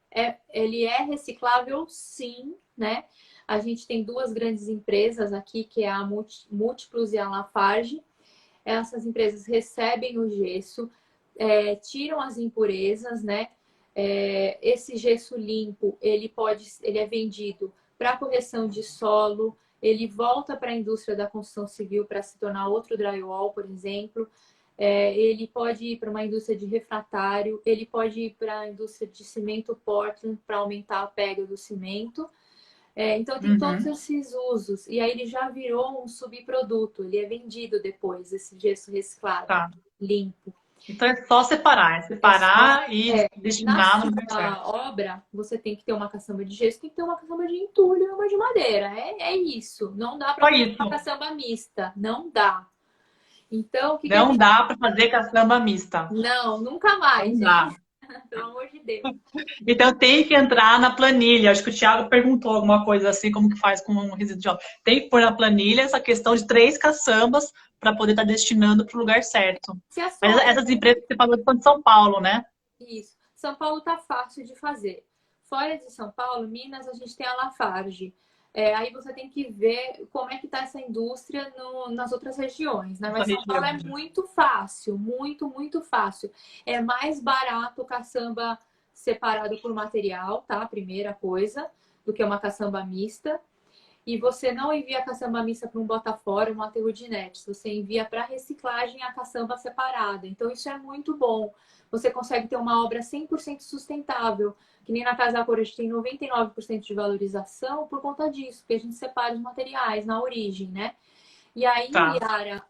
ele é reciclável sim, né? A gente tem 2 grandes empresas aqui, que é a Múltiplos e a Lafarge. Essas empresas recebem o gesso, tiram as impurezas, né? Esse gesso limpo, ele é vendido para correção de solo, ele volta para a indústria da construção civil para se tornar outro drywall, por exemplo. Ele pode ir para uma indústria de refratário, ele pode ir para a indústria de cimento Portland para aumentar a pega do cimento. Então tem todos Uhum. esses usos. E aí ele já virou um subproduto, ele é vendido depois, esse gesso reciclado, Tá. limpo. Então é É só, separar e na destinar no lugar certo. sua obra, você tem que ter uma caçamba de gesso, tem que ter uma caçamba de entulho e uma de madeira. É isso. Não dá para Só fazer uma isso. caçamba mista. Não dá. Então, o que que a Não gente... dá para fazer caçamba mista. Não, nunca mais, Não gente. dá. Pelo amor de Deus. Então tem que entrar na planilha. Acho que o Thiago perguntou alguma coisa assim, como que faz com um resíduo de obra. Tem que pôr na planilha essa questão de 3 caçambas para poder estar destinando para o lugar certo. Se a Mas sua obra... essas empresas que você falou são de São Paulo, né? Isso. São Paulo tá fácil de fazer. Fora de São Paulo, Minas, a gente tem a Lafarge. Aí você tem que ver como é que está essa indústria nas outras regiões, né? Essa Mas São Paulo região. é muito fácil, muito fácil. É mais barato caçamba separado por material, tá? Primeira coisa, do que uma caçamba mista. e você não envia a caçamba mista para um bota-fora, um aterro de net. Você envia para reciclagem a caçamba separada. Então, isso é muito bom. Você consegue ter uma obra 100% sustentável. Que nem na Casa da Cor, a gente tem 99% de valorização por conta disso, porque a gente separa os materiais na origem, né? E aí, Tá. Yara,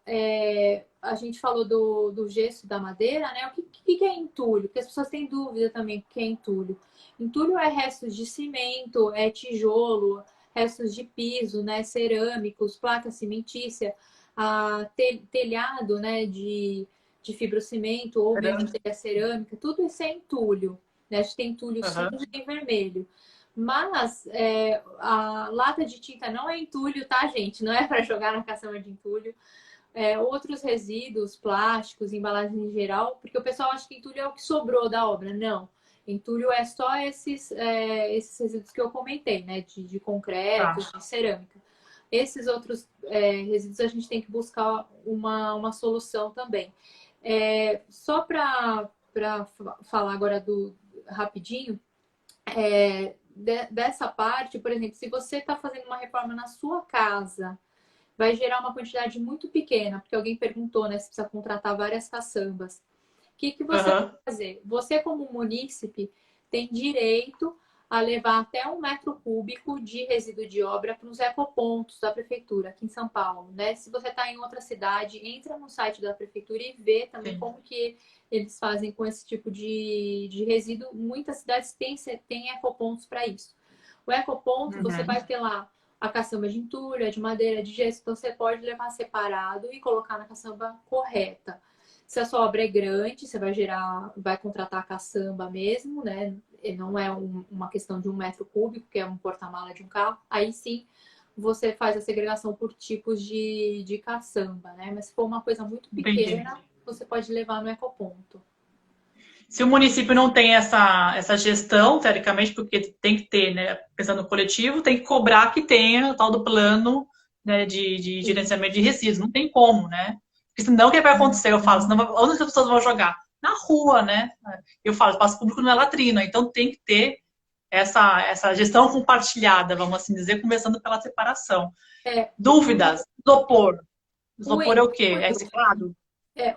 a gente falou do gesso da madeira, né? O que é entulho? Porque as pessoas têm dúvida também o que é entulho. Entulho é restos de cimento, é tijolo, restos de piso, né? Cerâmicos, placa cimentícia, telhado, né? De fibrocimento ou mesmo Cerâmica. telha cerâmica, tudo isso é entulho. Né? A gente tem entulho cinza Aham. e tem vermelho. Mas a lata de tinta não é entulho, tá, gente? Não é para jogar na caçamba de entulho. Outros resíduos, plásticos, embalagens em geral, porque o pessoal acha que entulho é o que sobrou da obra. Não. Entulho é só esses resíduos que eu comentei, né? De concreto, Tá. de cerâmica. Esses outros resíduos a gente tem que buscar uma solução também. Só para falar agora rapidinho, dessa parte, por exemplo, se você está fazendo uma reforma na sua casa, vai gerar uma quantidade muito pequena, porque alguém perguntou, né, se precisa contratar várias caçambas. O que você vai Aham. fazer? Você, como munícipe, tem direito a levar até 1 m³ de resíduo de obra para os ecopontos da prefeitura, aqui em São Paulo, né? Se você está em outra cidade, entra no site da prefeitura e vê também Sim. como que eles fazem com esse tipo de resíduo. Muitas cidades têm ecopontos para isso. O ecoponto, você Uhum. vai ter lá a caçamba de entulho, de madeira, de gesso, então você pode levar separado e colocar na caçamba correta. Se a sua obra é grande, você vai contratar a caçamba mesmo, né? E não é uma questão de 1 m³, que é um porta-mala de um carro. Aí sim, você faz a segregação por tipos de caçamba, né? Mas se for uma coisa muito Entendi. pequena, você pode levar no ecoponto. Se o município não tem essa gestão, teoricamente, porque tem que ter, né, pensando no coletivo, tem que cobrar que tenha o tal do plano, né, de Sim. gerenciamento de resíduos. Não tem como, né? Porque senão o que vai acontecer? Eu falo, senão, onde as pessoas vão jogar? Na rua, né? Eu falo, espaço público não é latrina, então tem que ter essa gestão compartilhada, vamos assim dizer, começando pela separação. É, Dúvidas? Isopor. o Isopor é o quê? É entulho reciclado?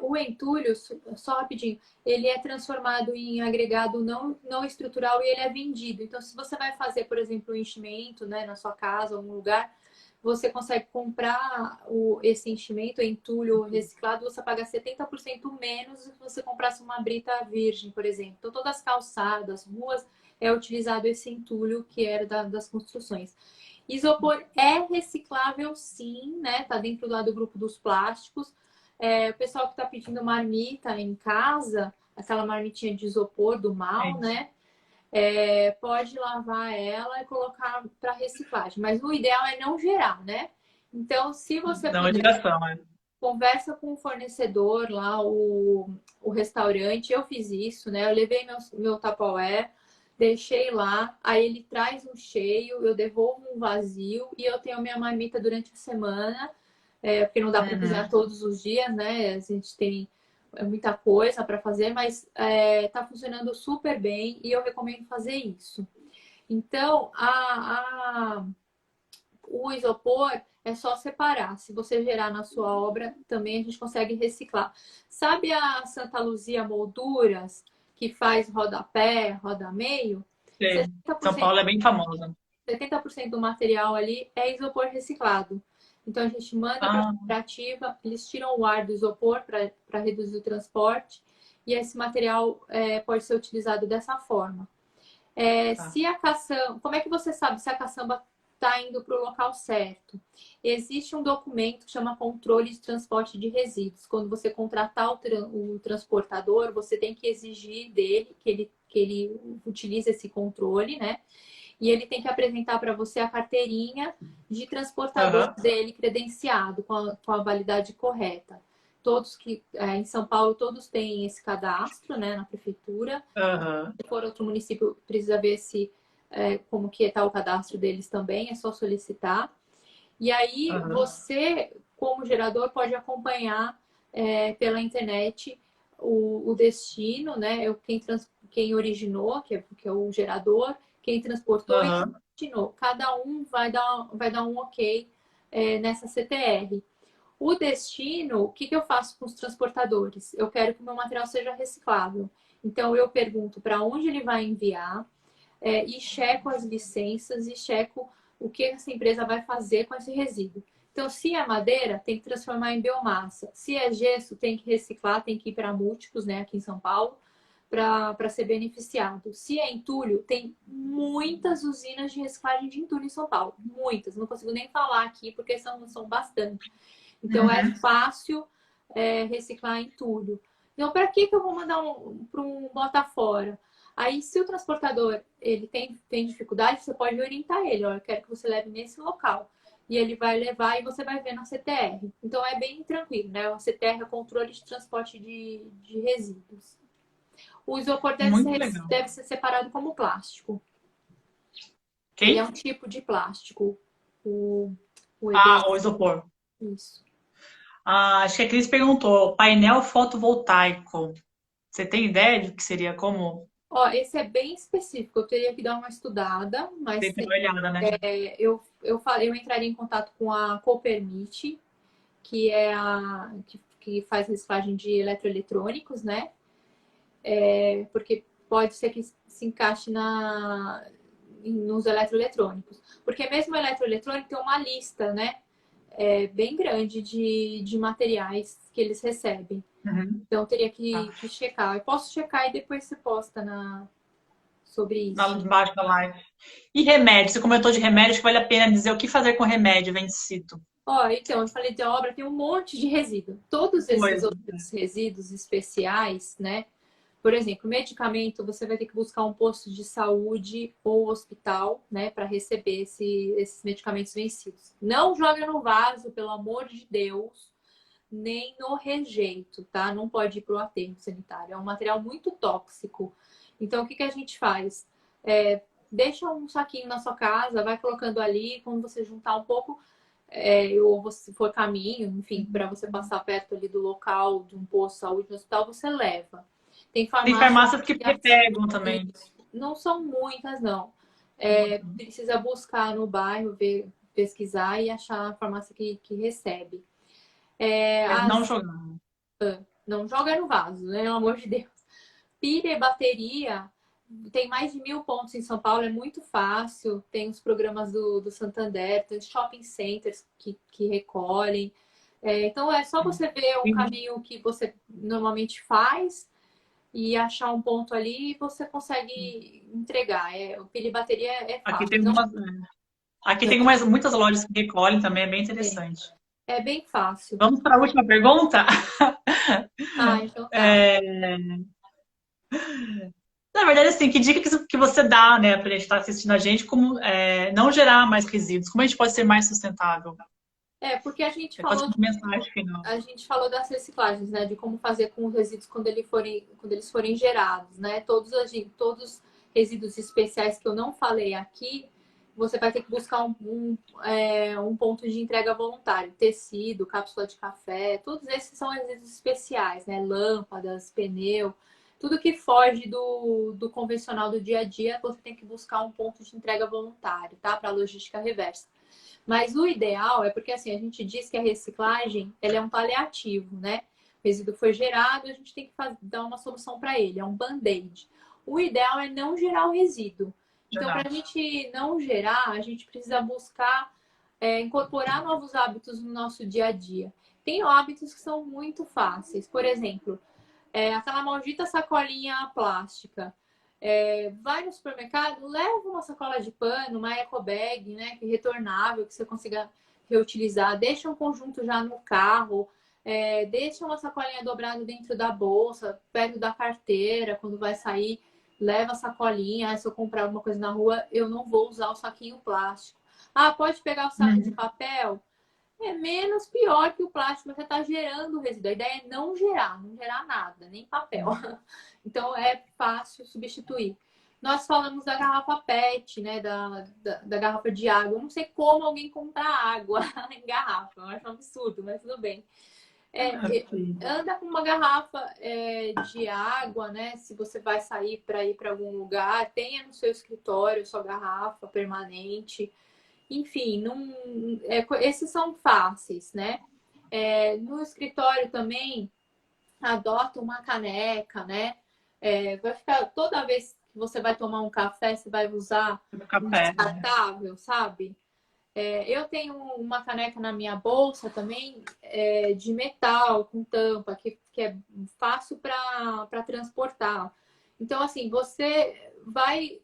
O entulho, só rapidinho, ele é transformado em agregado não estrutural e ele é vendido. Então, se você vai fazer, por exemplo, um enchimento, né, na sua casa, algum lugar, você consegue comprar esse enchimento, entulho reciclado, você paga 70% menos do que você comprasse uma brita virgem, por exemplo. Então, todas as calçadas, ruas, é utilizado esse entulho que era das construções. Isopor é reciclável, sim, né? Tá dentro lá do grupo dos plásticos. O pessoal que está pedindo marmita em casa, aquela marmitinha de isopor do mal, Sim. né? Pode lavar ela e colocar para reciclagem. Mas o ideal é não gerar, né? Então, se você Não é puder, geração, é. conversa com o fornecedor lá, o restaurante. Eu fiz isso, né? Eu levei meu Tupperware, deixei lá, aí ele traz um cheio, eu devolvo um vazio e eu tenho minha marmita durante a semana, porque não dá para cozinhar Uhum. todos os dias, né? A gente tem muita coisa para fazer, mas tá funcionando super bem e eu recomendo fazer isso. Então, o isopor é só separar. Se você gerar na sua obra, também a gente consegue reciclar. Sabe a Santa Luzia Molduras, que faz rodapé, roda meio? Sim. São 70%, Paulo é bem famosa. 70% do material ali é isopor reciclado. Então a gente manda para a Ah, cooperativa, eles tiram o ar do isopor para reduzir o transporte e esse material pode ser utilizado dessa forma. tá. Se a caçamba, como é que você sabe se a caçamba está indo para o local certo? Existe um documento que chama controle de transporte de resíduos. Quando você contratar o transportador, você tem que exigir dele que ele utilize esse controle, né? E ele tem que apresentar para você a carteirinha de transportador Aham, dele credenciado com a validade correta. Todos que em São Paulo todos têm esse cadastro, né, na prefeitura. aham, Se for outro município, precisa ver se como que está o cadastro deles também, é só solicitar. E aí aham. você, como gerador, pode acompanhar pela internet o destino, né? Quem originou, que é o gerador, quem transportou e quem Aham. destinou. Cada um vai dar um ok nessa CTR. O destino, o que, que eu faço com os transportadores? Eu quero que o meu material seja reciclável. Então, eu pergunto para onde ele vai enviar e checo as licenças e checo o que essa empresa vai fazer com esse resíduo. Então, se é madeira, tem que transformar em biomassa. Se é gesso, tem que reciclar, tem que ir para múltiplos, né, aqui em São Paulo, para ser beneficiado. Se é entulho, tem muitas usinas de reciclagem de entulho em São Paulo. Muitas. Não consigo nem falar aqui, porque são bastante. Então, é Uhum. fácil reciclar entulho. Então, para que eu vou mandar para um bota fora? Aí, se o transportador ele tem dificuldade, você pode orientar ele. Olha, eu quero que você leve nesse local. E ele vai levar e você vai ver na CTR. Então, é bem tranquilo, né? A CTR é controle de transporte de resíduos. O isopor Muito legal. deve ser separado como plástico. Ele é Ok? um tipo de plástico. O, o Ah, o EB. isopor. Isso. Ah, acho que a Cris perguntou, painel fotovoltaico. Você tem ideia de que seria como? Ó, esse é bem específico. Eu teria que dar uma estudada, Tem mas que dar uma olhada, né? eu entraria em contato com a Copermit, que é que faz reciclagem de eletroeletrônicos, né? Porque pode ser que se encaixe nos eletroeletrônicos. Porque mesmo o eletroeletrônico tem uma lista, né? Bem grande de materiais que eles recebem. Uhum. Então, eu teria Tá. que checar. Eu posso checar e depois você posta sobre Na isso. embaixo da live. E remédio? Você comentou de remédio, acho que vale a pena dizer o que fazer com remédio vencido. Ó, então, eu falei de obra, tem um monte de resíduo. Todos esses Coisa. outros resíduos especiais, né? Por exemplo, medicamento, você vai ter que buscar um posto de saúde ou hospital, né, para receber esses medicamentos vencidos. Não joga no vaso, pelo amor de Deus, nem no rejeito, tá? Não pode ir para o aterro sanitário. É um material muito tóxico. Então, o que que a gente faz? Deixa um saquinho na sua casa, vai colocando ali, quando você juntar um pouco, ou se for caminho, enfim, para você passar perto ali do local, de um posto de saúde, no hospital, você leva. Tem Tem farmácias farmácias que que assim, repegam também. não são muitas, não. Precisa buscar no bairro, pesquisar e achar a farmácia que recebe. Mas não jogar. Não joga no vaso, né? Pelo amor de Deus. Pilha e bateria, tem mais de 1.000 pontos em São Paulo, é muito fácil. Tem os programas do Santander, tem os shopping centers que recolhem. Então é só você ver um caminho que você normalmente faz e achar um ponto ali e você consegue entregar. O pilha e bateria é Aqui fácil. tem Não, umas, aqui tem muitas lojas que recolhem também, é bem interessante. é bem fácil. Vamos para a última pergunta? Ah, então tá. É, na verdade, assim, que dica que você dá, né, para gente estar assistindo a gente, como não gerar mais resíduos, como a gente pode ser mais sustentável? Porque a gente Pode ser falou uma mensagem final. das reciclagens, né? De como fazer com os resíduos quando eles forem gerados, né? Todos resíduos especiais que eu não falei aqui, você vai ter que buscar um ponto de entrega voluntário. Tecido, cápsula de café, todos esses são resíduos especiais, né? Lâmpadas, pneu, tudo que foge do convencional do dia a dia, você tem que buscar um ponto de entrega voluntário, tá? Para logística reversa. Mas o ideal é porque assim, a gente diz que a reciclagem ela é um paliativo, né? O resíduo foi gerado, a gente tem que dar uma solução para ele, é um band-aid. O ideal é não gerar o resíduo. Então, para a Verdade. gente não gerar, a gente precisa buscar incorporar novos hábitos no nosso dia a dia. Tem hábitos que são muito fáceis. Por exemplo, aquela maldita sacolinha plástica. Vai no supermercado, leva uma sacola de pano, uma eco bag, né, que é retornável, que você consiga reutilizar. Deixa um conjunto já no carro, deixa uma sacolinha dobrada dentro da bolsa, perto da carteira, quando vai sair, leva a sacolinha. Se eu comprar alguma coisa na rua, eu não vou usar o saquinho plástico. Ah, pode pegar o saco de Uhum. papel? É menos pior que o plástico, mas você está gerando resíduo. A ideia é não gerar nada, nem papel. Então é fácil substituir. Nós falamos da garrafa PET, né? Da garrafa de água. Eu não sei como alguém compra água em garrafa. Eu acho um absurdo, mas tudo bem. Anda com uma garrafa de água, né? Se você vai sair para ir para algum lugar, tenha no seu escritório sua garrafa permanente. Enfim, não, esses são fáceis, né? No escritório também, adota uma caneca, né? Vai ficar toda vez que você vai tomar um café, você vai usar um Café, né? descartável, sabe? Eu tenho uma caneca na minha bolsa também, de metal, com tampa, que é fácil para transportar. Então, assim, você vai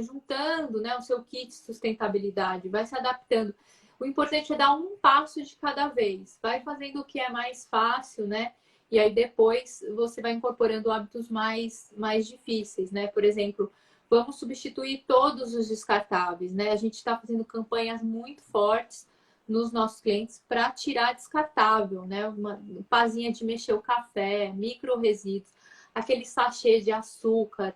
juntando, né, o seu kit de sustentabilidade, vai se adaptando. O importante é dar um passo de cada vez. Vai fazendo o que é mais fácil, né? E aí depois você vai incorporando hábitos mais difíceis, né? Por exemplo, vamos substituir todos os descartáveis, né? A gente está fazendo campanhas muito fortes nos nossos clientes para tirar descartável, né? Uma pazinha de mexer o café, micro resíduos, aquele sachê de açúcar,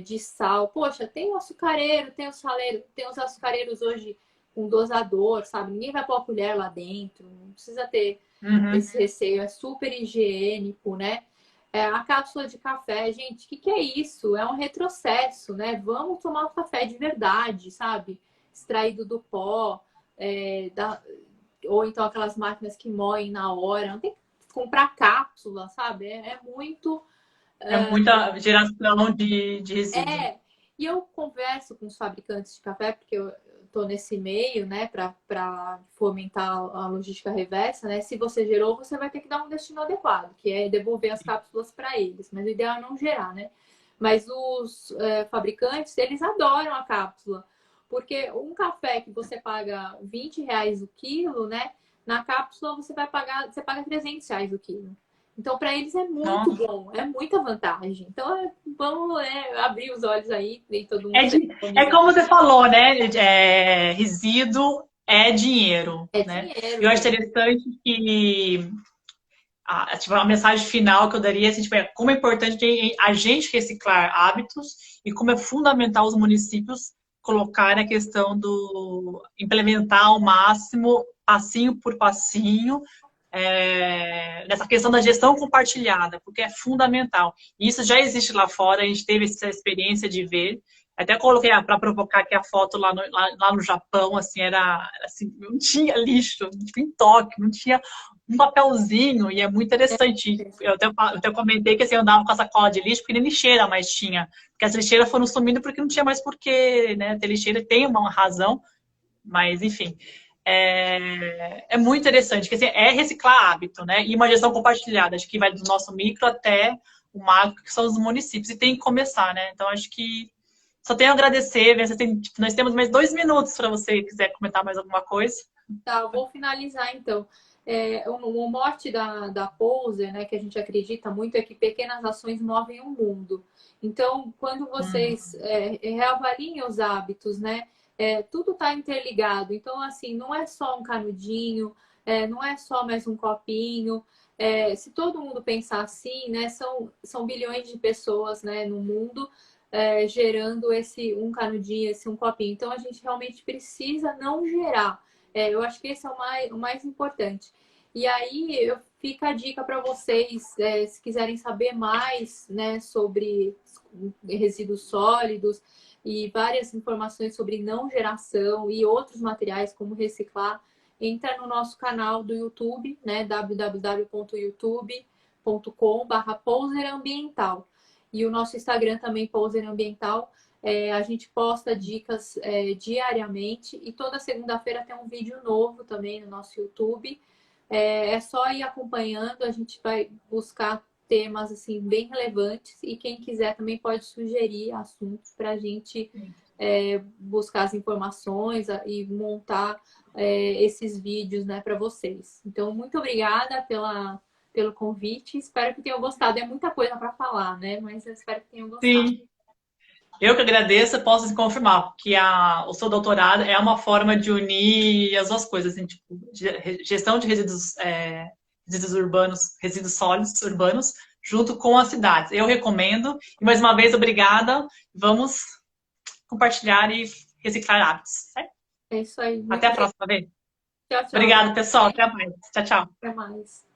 de sal. Poxa, tem o açucareiro, tem o saleiro, tem os açucareiros hoje com dosador, sabe? Ninguém vai pôr a colher lá dentro, não precisa ter esse receio, é super higiênico, né? A cápsula de café, gente, o que é isso? É um retrocesso, né? Vamos tomar um café de verdade, sabe? Extraído do pó, ou então aquelas máquinas que moem na hora. Não tem que comprar cápsula, sabe? É muito. É muita geração de resíduo. E eu converso com os fabricantes de café, porque eu estou nesse meio, né, para fomentar a logística reversa, né? Se você gerou, você vai ter que dar um destino adequado, que é devolver as cápsulas para eles. Mas o ideal é não gerar, né? Mas os fabricantes, eles adoram a cápsula, porque um café que você paga R$ 20 o quilo, né? Na cápsula você paga R$ 300 o quilo. Então, para eles é muito bom, é muita vantagem. Então, vamos abrir os olhos aí, nem todo mundo. É como você falou, né? Resíduo é dinheiro. Né? Dinheiro. Eu acho interessante que a mensagem final que eu daria é assim, como é importante a gente reciclar hábitos e como é fundamental os municípios colocarem a questão do implementar ao máximo, passinho por passinho, nessa questão da gestão compartilhada, porque é fundamental. E isso já existe lá fora, a gente teve essa experiência de ver. Até coloquei para provocar aqui a foto lá no Japão, assim, era assim, não tinha lixo, tipo, em Tóquio, não tinha um papelzinho, e é muito interessante. Eu até comentei que assim, eu andava com a sacola de lixo, porque nem lixeira mais tinha. Porque as lixeiras foram sumindo porque não tinha mais porquê, né? Ter lixeira tem uma razão, mas enfim. É muito interessante, que assim, é reciclar hábito, né? E uma gestão compartilhada, acho que vai do nosso micro até o macro, que são os municípios, e tem que começar, né? Então, acho que só tenho a agradecer, né? Nós temos mais 2 minutos para você quiser comentar mais alguma coisa. Tá, eu vou finalizar então. O mote da Poser, né, que a gente acredita muito, é que pequenas ações movem o mundo. Então, quando vocês reavaliem os hábitos, né, tudo está interligado. Então, assim, não é só um canudinho, não é só mais um copinho. Se todo mundo pensar assim, né, são bilhões de pessoas, né, no mundo gerando esse um canudinho, esse um copinho. Então, a gente realmente precisa não gerar. Eu acho que esse é o mais importante. E aí, fica a dica para vocês, se quiserem saber mais, né, sobre resíduos sólidos e várias informações sobre não geração e outros materiais, como reciclar, entra no nosso canal do YouTube, né, www.youtube.com/poserambiental. E o nosso Instagram também, Poser Ambiental. A gente posta dicas diariamente e toda segunda-feira tem um vídeo novo também no nosso YouTube. É só ir acompanhando, a gente vai buscar temas assim bem relevantes e quem quiser também pode sugerir assuntos para a gente buscar as informações e montar esses vídeos, né, para vocês. Então, muito obrigada pelo convite. Espero que tenham gostado. É muita coisa para falar, né? Mas eu espero que tenham gostado. Sim. Eu que agradeço, posso confirmar que o seu doutorado é uma forma de unir as duas coisas, assim, tipo, gestão de resíduos urbanos, resíduos sólidos urbanos, junto com as cidades. Eu recomendo. E mais uma vez, obrigada. Vamos compartilhar e reciclar hábitos, certo? É isso aí. Até a próxima vez. Tchau, tchau. Obrigada, pessoal. Até mais. Tchau, tchau. Até mais.